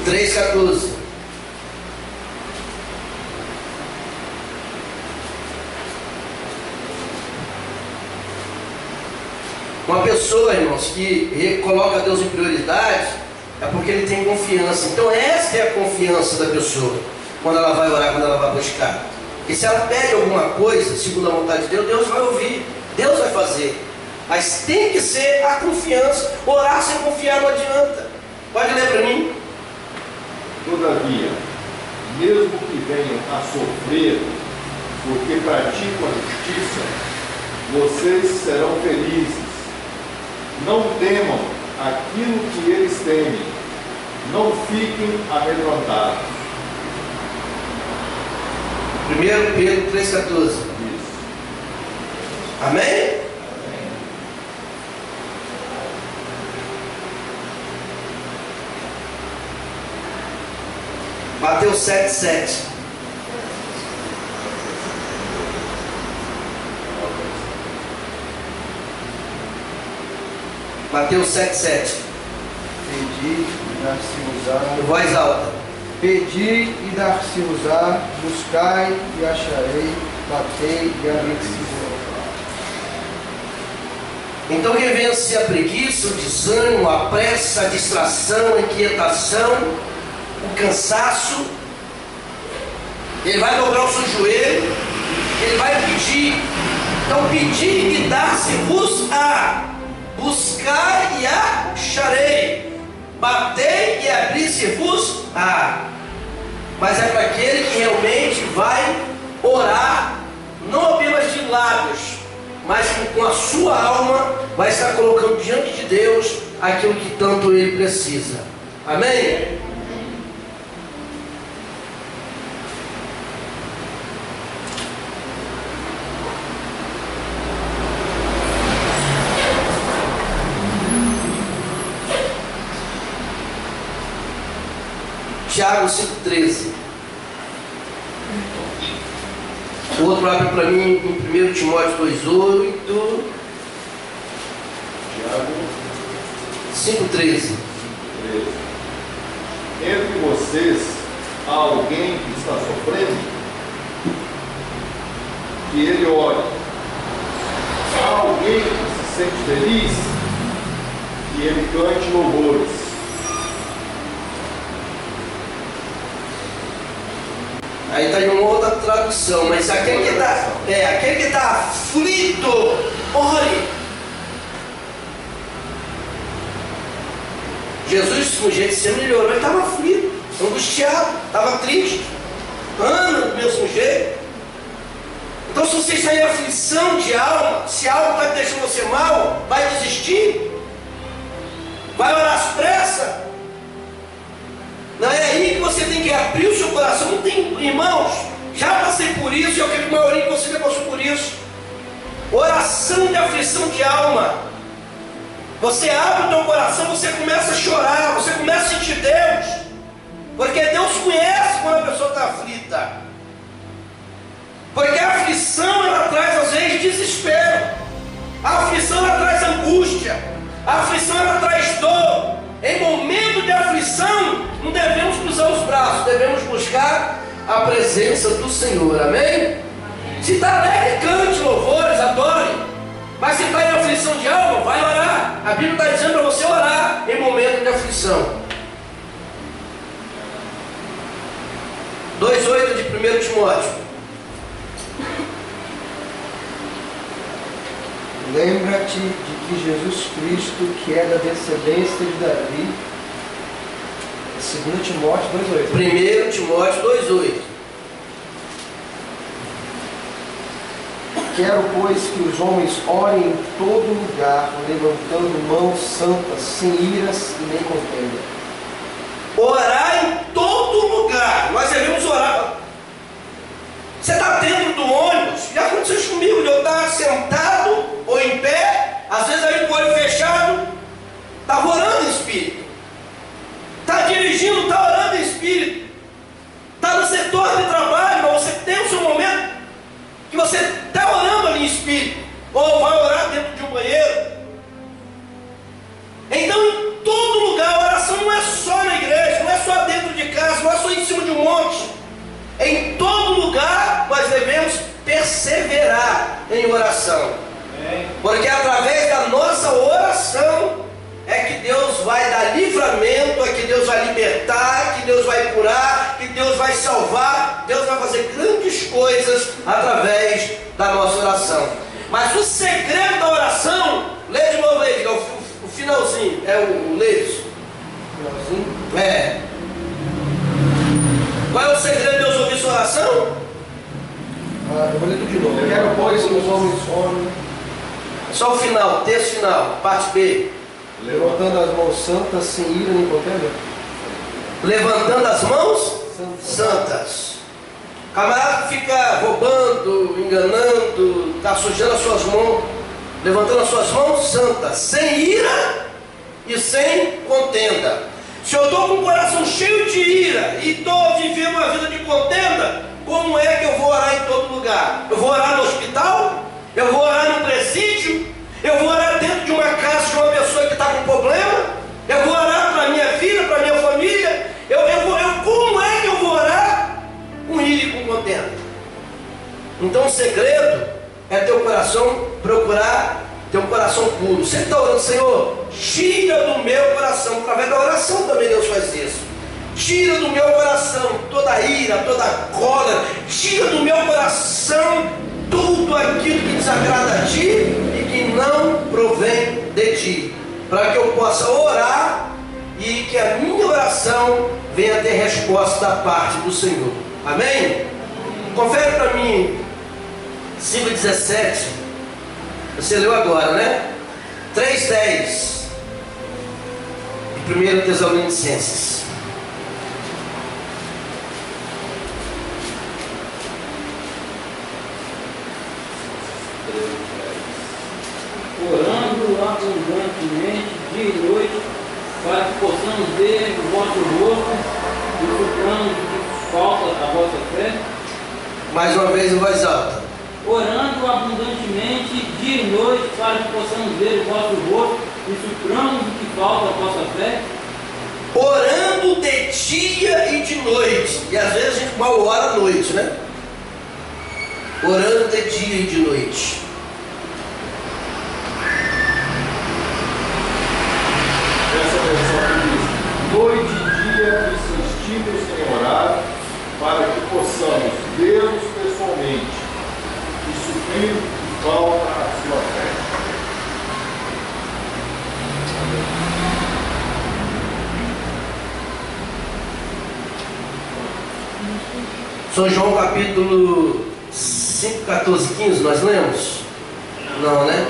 3,14. Uma pessoa, irmãos, que coloca Deus em prioridade, é porque ele tem confiança. Então essa é a confiança da pessoa, quando ela vai orar, quando ela vai buscar. E se ela pede alguma coisa, segundo a vontade de Deus, Deus vai ouvir, Deus vai fazer. Mas tem que ser a confiança. Orar sem confiar não adianta. Pode ler para mim? Todavia, mesmo que venham a sofrer, porque praticam a justiça, vocês serão felizes. Não temam aquilo que eles temem. Não fiquem amedrontados. 1 Pedro 3,14. Isso. Amém? Mateus 7,7. Mateus 7,7. Pedi e dar-se-vos-á. Voz alta. Pedi e dar-se-vos-á. Buscai e acharei. Batei e abrir-se-vos-á. Então quem vence a preguiça, o desânimo, a pressa, a distração, a inquietação, o cansaço, ele vai dobrar o seu joelho, ele vai pedir. Então pedir e dar-se-vos-á. Buscar e acharei. Batei e abrir-se-vos-á. Mas é para aquele que realmente vai orar, não apenas de lábios, mas que com a sua alma vai estar colocando diante de Deus aquilo que tanto ele precisa. Amém? Tiago 5,13. O outro abre para mim em 1 Timóteo 2,8. Tiago 5,13. Entre vocês há alguém que está sofrendo? Que ele ore. Há alguém que se sente feliz? Que ele cante louvores. Aí está em uma outra tradução, mas aquele que está aflito, ore. Jesus, com jeito de ser, melhorou, ele estava aflito, angustiado, estava triste, ano do mesmo jeito. Então, se você está em aflição de alma, se algo está deixando você mal, vai desistir? Vai orar às pressas? Não é aí que você tem que abrir o seu coração. Não tem, irmãos, já passei por isso, e eu quero que a maioria de vocês já passou por isso. Oração de aflição de alma. Você abre o teu coração, você começa a chorar, você começa a sentir Deus, porque Deus conhece quando a pessoa está aflita. Porque a aflição, ela traz às vezes desespero, a aflição, ela traz angústia, a aflição, ela traz dor. Em momento de aflição, não devemos cruzar os braços, devemos buscar a presença do Senhor, amém? Se está alegre, cante louvores, adore. Mas se está em aflição de alma, vai orar. A Bíblia está dizendo para você orar em momento de aflição. 2,8 de 1 Timóteo. Lembra-te de que Jesus Cristo, que é da descendência de Davi, 2 Timóteo 2,8. 1 Timóteo 2,8. Quero, pois, que os homens orem em todo lugar, levantando mãos santas, sem iras e nem contenda. Orar em todo lugar. Nós devemos orar. Você está dentro do ônibus, já aconteceu isso comigo, de eu estar sentado ou em pé, às vezes aí com o olho fechado, estava orando em espírito. Está dirigindo, está orando em espírito. Está no setor de trabalho, mas você tem o seu momento que você está orando ali em espírito, ou vai orar dentro de um banheiro. Então, em todo lugar, a oração não é só na igreja, não é só dentro de casa, não é só em cima de um monte. Em todo lugar, nós devemos perseverar em oração, porque através da nossa oração é que Deus vai dar livramento, é que Deus vai libertar, que Deus vai curar, que Deus vai salvar. Deus vai fazer grandes coisas através da nossa oração. Mas o segredo da oração, lê de novo aí, é o finalzinho, é o leito. Finalzinho? É. Qual é o segredo de Deus ouvir sua oração? Eu vou ler tudo de novo. Quero, pois, que os homens orem, Só o final, texto final, parte B. levantando as mãos santas, sem ira nem contenda. Levantando as mãos santas. Camarada que fica roubando, enganando, está sujando as suas mãos, levantando as suas mãos santas, sem ira e sem contenda. Se eu estou com o coração cheio de ira e estou vivendo uma vida de contenda, como é que eu vou orar em todo lugar? Eu vou orar no hospital? Eu vou orar no presídio? Eu vou orar dentro de uma casa de uma pessoa que está com problema? Eu vou orar para a minha vida, para a minha família? Como é que eu vou orar com ira e com contenda? Então o segredo é teu coração procurar ter um coração puro. Você está orando, Senhor, tira do meu coração. Através da oração também Deus faz isso. Tira do meu coração toda a ira, toda a cólera. Tira do meu coração tudo aquilo que desagrada a Ti e que não provém de Ti, para que eu possa orar e que a minha oração venha ter resposta da parte do Senhor. Amém? Confere para mim 5,17. Você leu agora, né? 3,10 de 1 Tessalonicenses. Orando abundantemente dia e noite, para que possamos ver o vosso rosto e supramos que falta a vossa fé. Mais uma vez em voz alta. Orando abundantemente dia e noite, para que possamos ver o vosso rosto e supramos o que falta a vossa fé. Orando de dia e de noite. E às vezes a gente mal ora à noite, né? Orando de dia e de noite. Essa versão aqui diz: noite e dia insistimos em orar, para que possamos Deus pessoalmente e suprir o que falta à sua fé. São João capítulo 5, 14, 15, nós lemos? Não, né?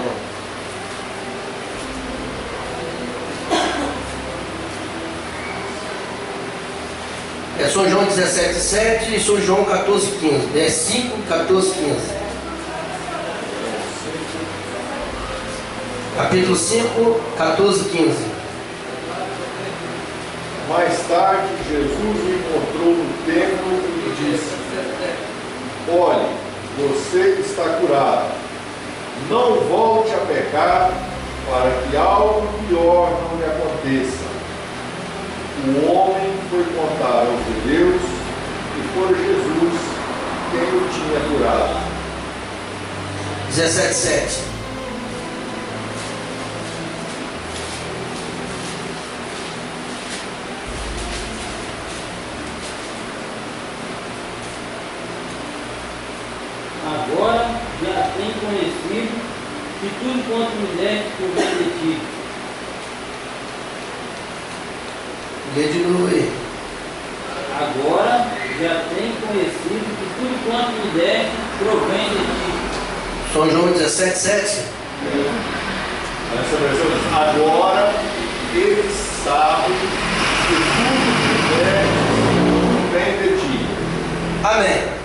É São João 17, 7 e São João 14, 15. É 5, 14, 15. Capítulo 5, 14, 15. Mais tarde, Jesus o encontrou no templo e disse: olhe, você está curado. Não volte a pecar, para que algo pior não lhe aconteça. O homem foi contar aos judeus que foi Jesus quem o tinha curado. 17, 7. Agora já tem conhecido que tudo quanto me deste provém de ti. Lê de novo aí. Agora já tem conhecido que tudo quanto me deste provém de ti. São João 17, 7. Essa versão diz: agora eles sabem que tudo que é vem de ti. Amém.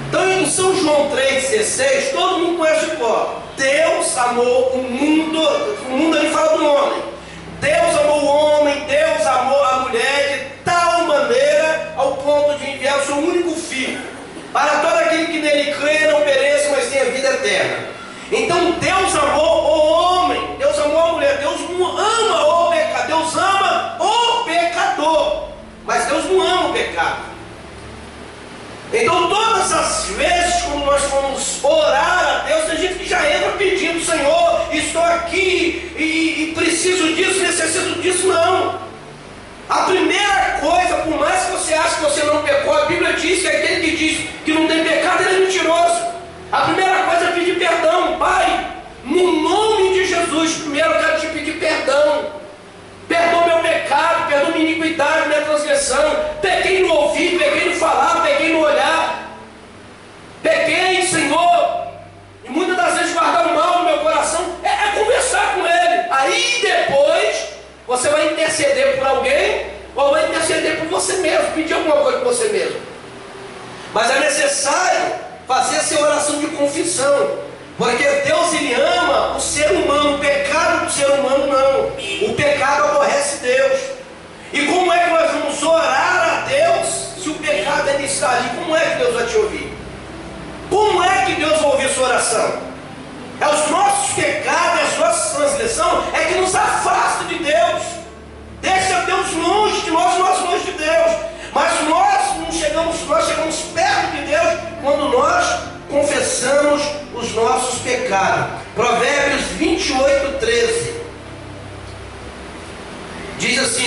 Então em São João 3,16, todo mundo conhece o cor. Deus amou o mundo ali fala do homem. Deus amou o homem, Deus amou a mulher de tal maneira ao ponto de enviar o seu único filho, para todo aquele que nele crê não pereça, mas tenha vida eterna. Então Deus amou o homem, Deus amou a mulher, Deus ama o pecado, Deus ama o pecador, mas Deus não ama o pecado. Então todas as vezes quando nós vamos orar a Deus, tem gente que já entra pedindo: Senhor, estou aqui e preciso disso, necessito disso. Não. A primeira coisa, por mais que você ache que você não pecou, a Bíblia diz que aquele que diz que não tem pecado, ele é mentiroso. A primeira coisa é pedir perdão. Pai, no nome de Jesus, primeiro eu quero te pedir perdão. Perdoa meu pecado, perdoa minha iniquidade, minha transgressão. Pequei no ouvir, pequei no falar, pequei no olhar. Pequei, Senhor. E muitas das vezes guardar o mal no meu coração é conversar com Ele. Aí depois você vai interceder por alguém ou vai interceder por você mesmo, pedir alguma coisa por você mesmo. Mas é necessário fazer essa oração de confissão. Porque Deus, Ele ama o ser humano, o pecado do ser humano não. O pecado aborrece Deus. E como é que nós vamos orar a Deus se o pecado ainda está ali? Como é que Deus vai te ouvir? Como é que Deus vai ouvir sua oração? É os nossos pecados, as nossas transgressões, é que nos afasta de Deus. Deixa Deus longe de nós longe de Deus. Mas nós não chegamos, nós chegamos perto de Deus quando nós confessamos os nossos pecados. Provérbios 28, 13 diz assim,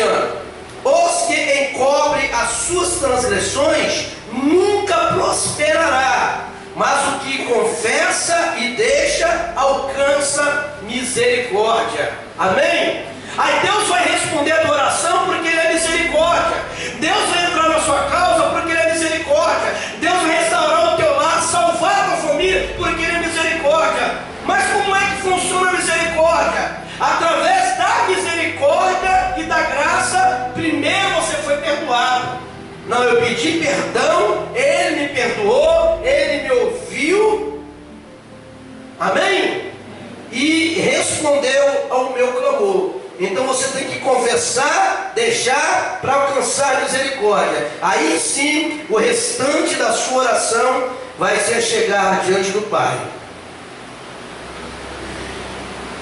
os que encobrem as suas transgressões nunca prosperará, mas o que confessa e deixa alcança misericórdia. Amém? Aí Deus vai responder a tua oração porque Ele é misericórdia. Deus vai entrar na sua causa porque Ele é misericórdia. Deus vai restaurar o teu lar, salvar a tua família porque Ele é misericórdia. Mas como é que funciona a misericórdia? Através da misericórdia e da graça, primeiro você foi perdoado. Não, eu pedi perdão, Ele me perdoou, Ele me ouviu. Amém? E respondeu ao meu clamor. Então você tem que confessar, deixar para alcançar a misericórdia. Aí sim, o restante da sua oração vai ser chegar diante do Pai.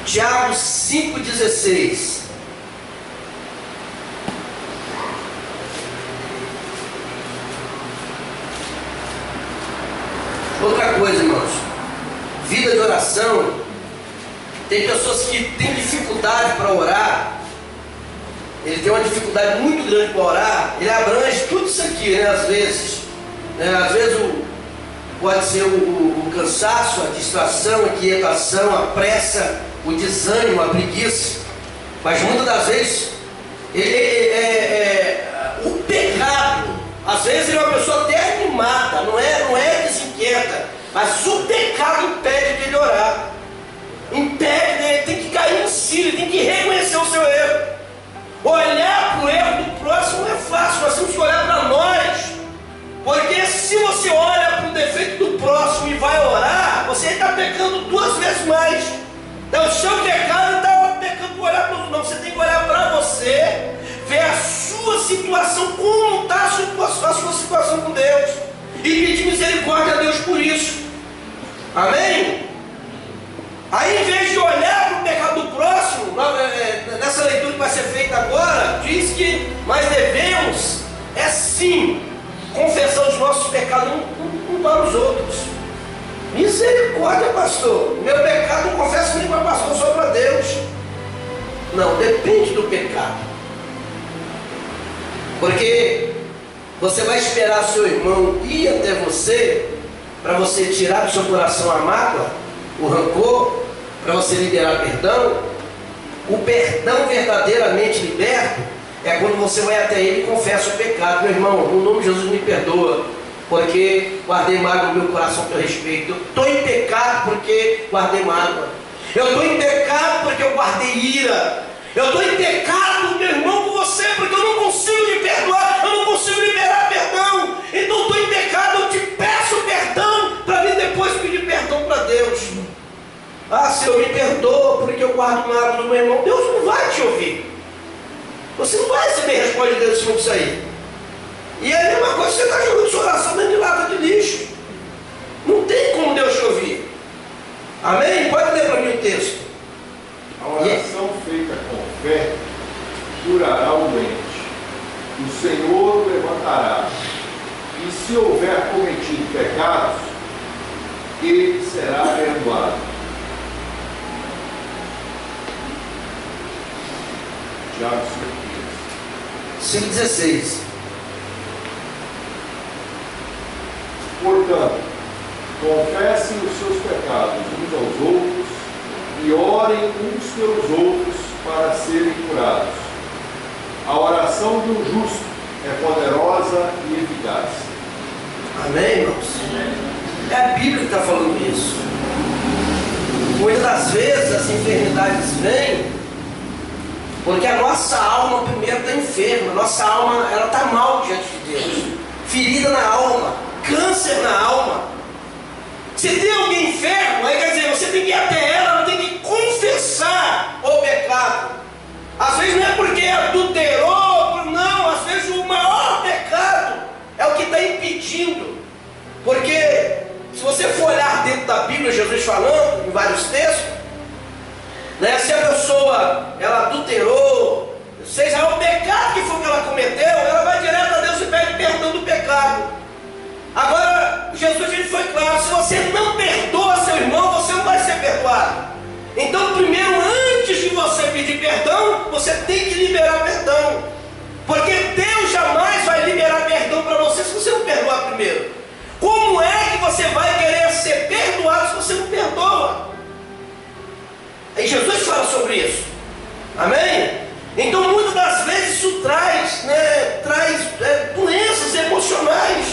Tiago 5,16. Outra coisa, irmãos, vida de oração. Tem pessoas que têm dificuldade para orar. Ele tem uma dificuldade muito grande para orar. Ele abrange tudo isso aqui, né? Às vezes pode ser o cansaço, a distração, a inquietação, a pressa, o desânimo, a preguiça. Mas muitas das vezes o pecado, às vezes ele é uma pessoa até animada, não é desinquieta. Mas o pecado impede dele orar. Impede, ele tem que cair em si, ele tem que reconhecer o seu erro. Olhar para o erro do próximo não é fácil, nós temos que olhar para nós. Porque se você olha para o defeito do próximo e vai orar, você está pecando 2 vezes mais. Então o seu pecado está pecando por olhar para o outro. Não, você tem que olhar para você, ver a sua situação, como está a sua situação com Deus, e pedir misericórdia a Deus por isso. Amém? Aí, em vez de olhar para o pecado do próximo, nessa leitura que vai ser feita agora, diz que nós devemos, sim, confessar os nossos pecados um para os outros. Misericórdia, pastor. Meu pecado não confesso nem para pastor, só para Deus. Não, depende do pecado. Porque você vai esperar seu irmão ir até você, para você tirar do seu coração a mágoa, o rancor, para você liberar perdão. O perdão verdadeiramente liberto é quando você vai até ele e confessa o pecado. Meu irmão, no nome de Jesus, me perdoa, porque guardei mágoa no meu coração a teu respeito. Eu estou em pecado porque guardei mágoa. Eu estou em pecado porque eu guardei ira. Eu estou em pecado, meu irmão, com você, porque eu não consigo lhe perdoar, eu não consigo liberar perdão. Então eu estou em pecado, eu te peço perdão, para vir depois pedir perdão para Deus. Ah, Senhor, me perdoa porque eu guardo mágoa do meu irmão. Deus não vai te ouvir. Você não vai receber resposta de Deus em cima disso aí. E é a mesma coisa que você está jogando sua oração dentro de lata de lixo. Não tem como Deus te ouvir. Amém? Pode ler para mim o texto. A oração feita com fé curará o doente. O Senhor o levantará. E se houver cometido pecados, ele será perdoado. Tiago 5,16. Portanto, confessem os seus pecados uns aos outros e orem uns pelos outros para serem curados. A oração do justo é poderosa e eficaz. Amém, irmãos? É a Bíblia que está falando isso. Muitas das vezes as enfermidades vêm porque a nossa alma primeiro está enferma. Nossa alma, ela está mal diante de Deus. Ferida na alma, câncer na alma. Se tem alguém enfermo, aí quer dizer, você tem que ir até ela tem que confessar o pecado. Às vezes não é porque adulterou, não, às vezes o maior pecado é o que está impedindo. Porque se você for olhar dentro da Bíblia, Jesus falando em vários textos, né, se a pessoa ela adulterou, seja o pecado que for que ela cometeu, ela vai direto a Deus e pede perdão do pecado. Agora, Jesus ele foi claro: se você não perdoa seu irmão, você não vai ser perdoado. Então, primeiro, antes de você pedir perdão, você tem que liberar perdão. Porque Deus jamais vai liberar perdão para você se você não perdoar primeiro. Como é que você vai querer ser perdoado se você não perdoa? E Jesus fala sobre isso. Amém? Então, muitas das vezes isso traz doenças emocionais.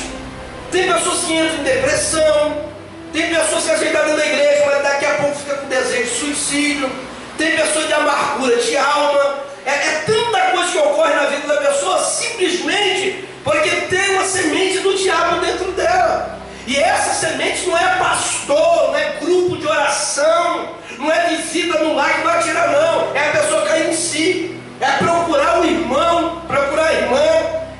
Tem pessoas que entram em depressão, tem pessoas que aceitam dentro da igreja, mas daqui a pouco fica com desejo de suicídio, tem pessoas de amargura de alma. É tanta coisa que ocorre na vida da pessoa simplesmente porque tem uma semente do diabo dentro dela. E essa semente não é pastor, não é grupo de oração, não é visita no lar que vai tirar, não. É a pessoa cair em si, é procurar o irmão, procurar a irmã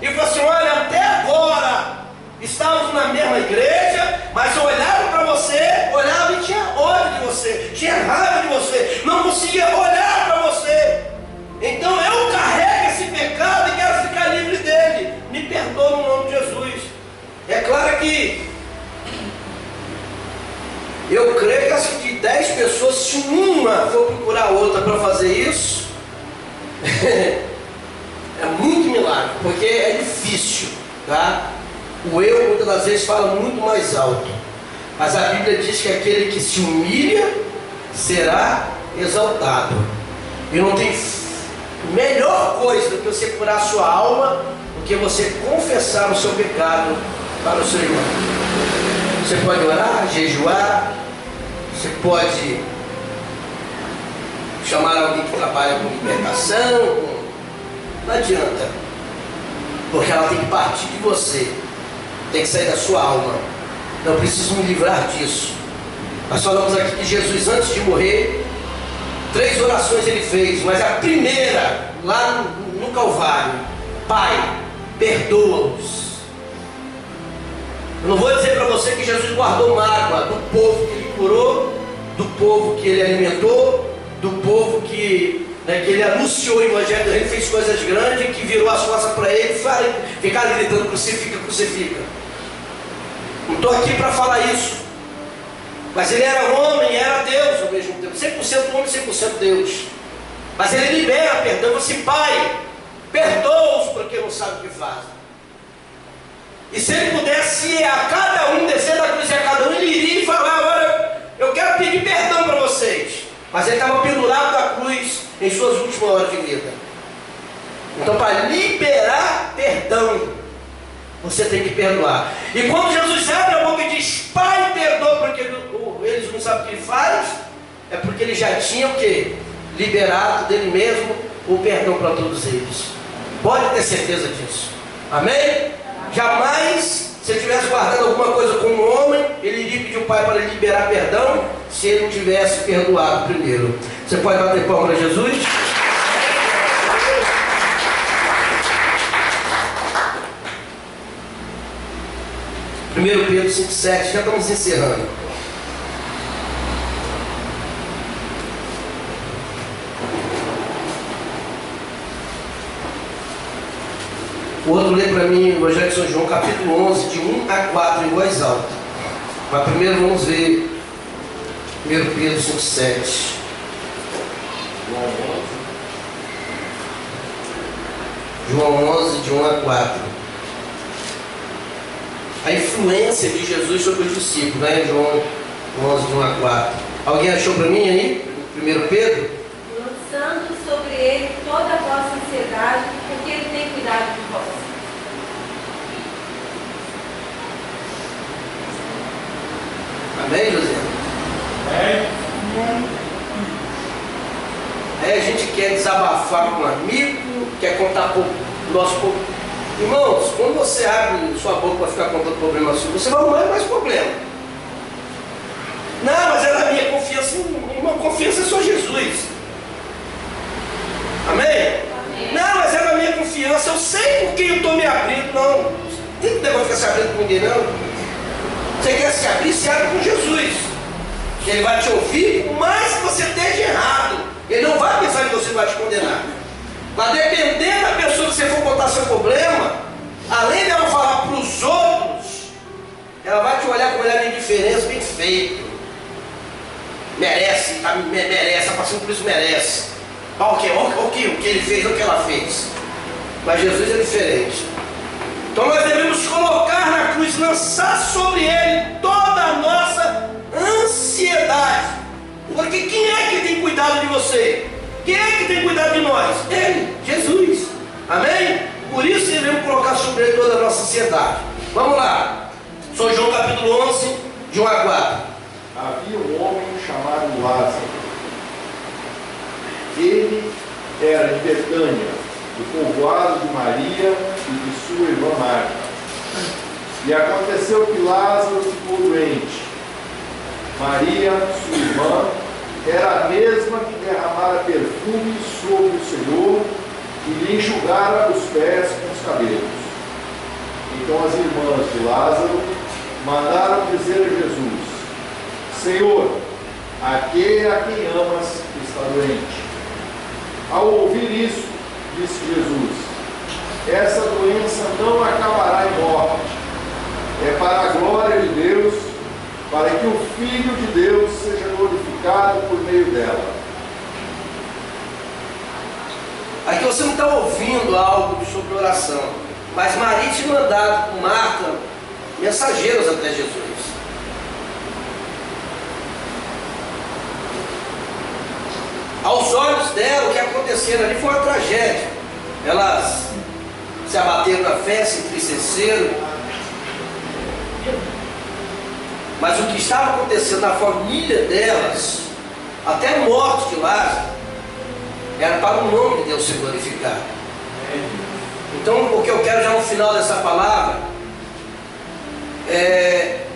e falar assim: olha, até agora estávamos na mesma igreja, mas eu olhava para você, olhava e tinha ódio de você, tinha raiva de você, não conseguia olhar para você. Então eu carrego esse pecado e quero ficar livre dele. Me perdoa no nome de Jesus. É claro que eu creio que acho que de 10 pessoas, se uma for procurar outra para fazer isso, é muito milagre, porque é difícil, tá? O eu muitas das vezes fala muito mais alto, mas a Bíblia diz que aquele que se humilha será exaltado. E não tem melhor coisa do que você curar a sua alma do que você confessar o seu pecado para o seu irmão. Você pode orar, jejuar, você pode chamar alguém que trabalha com libertação, não adianta, porque ela tem que partir de você, tem que sair da sua alma. Eu preciso me livrar disso. Nós falamos aqui que Jesus, antes de morrer, 3 orações ele fez, mas a primeira, lá no Calvário: Pai, perdoa-os. Eu não vou dizer para você que Jesus guardou mágoa do povo que ele curou, do povo que ele alimentou, do povo que ele anunciou o evangelho, ele fez coisas grandes, que virou as costas para ele e ficar gritando: crucifica, crucifica. Não estou aqui para falar isso. Mas ele era homem e era Deus ao mesmo tempo. 100% homem, 100% Deus. Mas ele libera perdão. Ele assim: Pai, perdoa-os porque não sabem o que fazem. E se ele pudesse a cada um descer da cruz, e a cada um ele iria e falar: agora eu quero pedir perdão para vocês. Mas ele estava pendurado da cruz em suas últimas horas de vida. Então, para liberar perdão, você tem que perdoar. E quando Jesus abre a boca e diz: Pai, perdoa porque eles não sabem o que ele faz, é porque ele já tinha o quê? Liberado dele mesmo o perdão para todos eles. Pode ter certeza disso. Amém? Jamais, se ele tivesse guardado alguma coisa com um homem, ele iria pedir o Pai para liberar perdão, se ele não tivesse perdoado primeiro. Você pode bater palma para Jesus? Primeiro Pedro 5,7, já estamos encerrando. O outro lê para mim o Evangelho de São João, capítulo 11, de 1 a 4, em voz alta. Mas primeiro vamos ver 1 Pedro 5,7. João 11, de 1 a 4. A influência de Jesus sobre os discípulos, né? João 11, de 1 a 4. Alguém achou para mim aí? 1 Pedro? Lançando sobre ele toda a vossa ansiedade, porque ele tem cuidado de vós. Amém, José? Aí a gente quer desabafar com um amigo, quer contar para o nosso povo. Irmãos, quando você abre sua boca para ficar contando problema seu, você vai arrumar mais problema. Não, mas é da minha confiança. Irmão, confiança é só Jesus. Amém? Amém? Não, mas é da minha confiança. Eu sei por que eu estou me abrindo. Não, tem que negócio ficar se abrindo com ninguém, não. Você quer se abrir, se abre com Jesus. Ele vai te ouvir, por mais que você esteja errado. Ele não vai pensar que você vai te condenar. Mas dependendo da pessoa que você for contar seu problema, além dela falar para os outros, ela vai te olhar com um olhar de indiferença, bem feito. Merece, tá, merece, está passando por isso, merece. O que ele fez, o que ela fez. Mas Jesus é diferente. Então nós devemos colocar na cruz, lançar sobre ele toda a nossa ansiedade. Porque quem é que tem cuidado de você? Quem é que tem cuidado de nós? Ele, Jesus. Amém? Por isso devemos colocar sobre ele toda a nossa ansiedade. Vamos lá. São João capítulo 11, de 1 a 4. Havia um homem chamado Lázaro. Ele era de Betânia, do povoado de Maria e de sua irmã Marta. E aconteceu que Lázaro ficou doente. Maria, sua irmã, era a mesma que derramara perfume sobre o Senhor e lhe enxugara os pés com os cabelos. Então as irmãs de Lázaro mandaram dizer a Jesus: Senhor, aquele a quem amas está doente. Ao ouvir isso, disse Jesus: essa doença não acabará em morte, é para a glória de Deus, para que o Filho de Deus seja glorificado por meio dela. Aqui você não está ouvindo algo sobre oração, mas Maria tinha mandado com Marta mensageiros até Jesus. Aos olhos dela, o que aconteceu ali foi uma tragédia. Elas se abateram na fé, se entristeceram. Mas o que estava acontecendo na família delas, até a morte de Lázaro, era para o nome de Deus ser glorificado. Então, o que eu quero já no final dessa palavra,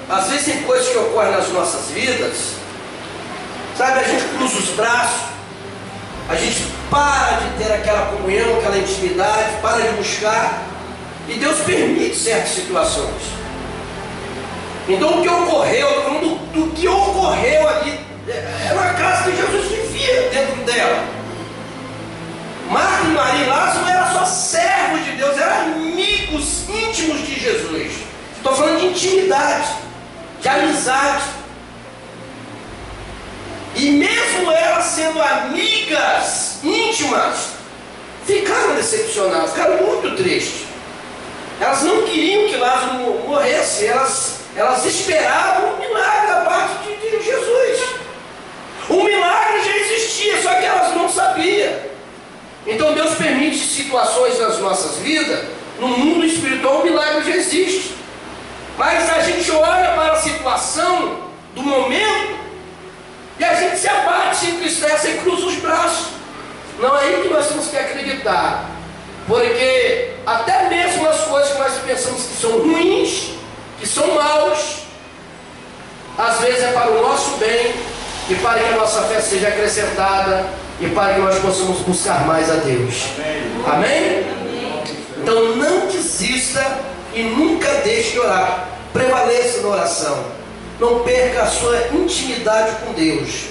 às vezes tem coisas que ocorrem nas nossas vidas, sabe, a gente cruza os braços, a gente para de ter aquela comunhão, aquela intimidade, para de buscar, e Deus permite certas situações. Então o que ocorreu, do que ocorreu ali, era uma casa que Jesus vivia dentro dela. Marta e Maria e Lázaro não eram só servos de Deus, eram amigos íntimos de Jesus. Estou falando de intimidade, de amizade. E mesmo elas sendo amigas íntimas, ficaram decepcionadas, ficaram muito tristes. Elas não queriam que Lázaro morresse, elas esperavam um milagre da parte de Jesus. O milagre já existia, só que elas não sabiam. Então Deus permite situações nas nossas vidas, no mundo espiritual o milagre já existe. Mas a gente olha para a situação do momento e a gente se abate, se entristece e cruza os braços. Não é aí que nós temos que acreditar. Porque até mesmo as coisas que nós pensamos que são ruins, que são maus, às vezes é para o nosso bem e para que a nossa fé seja acrescentada e para que nós possamos buscar mais a Deus. Amém? Então não desista e nunca deixe de orar. Prevaleça na oração. Não perca a sua intimidade com Deus.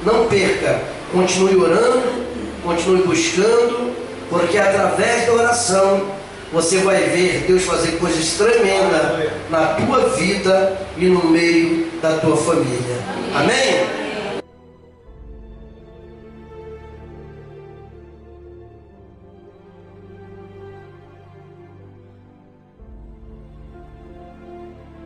Não perca. Continue orando, continue buscando, porque através da oração você vai ver Deus fazer coisas tremendas na tua vida e no meio da tua família. Amém?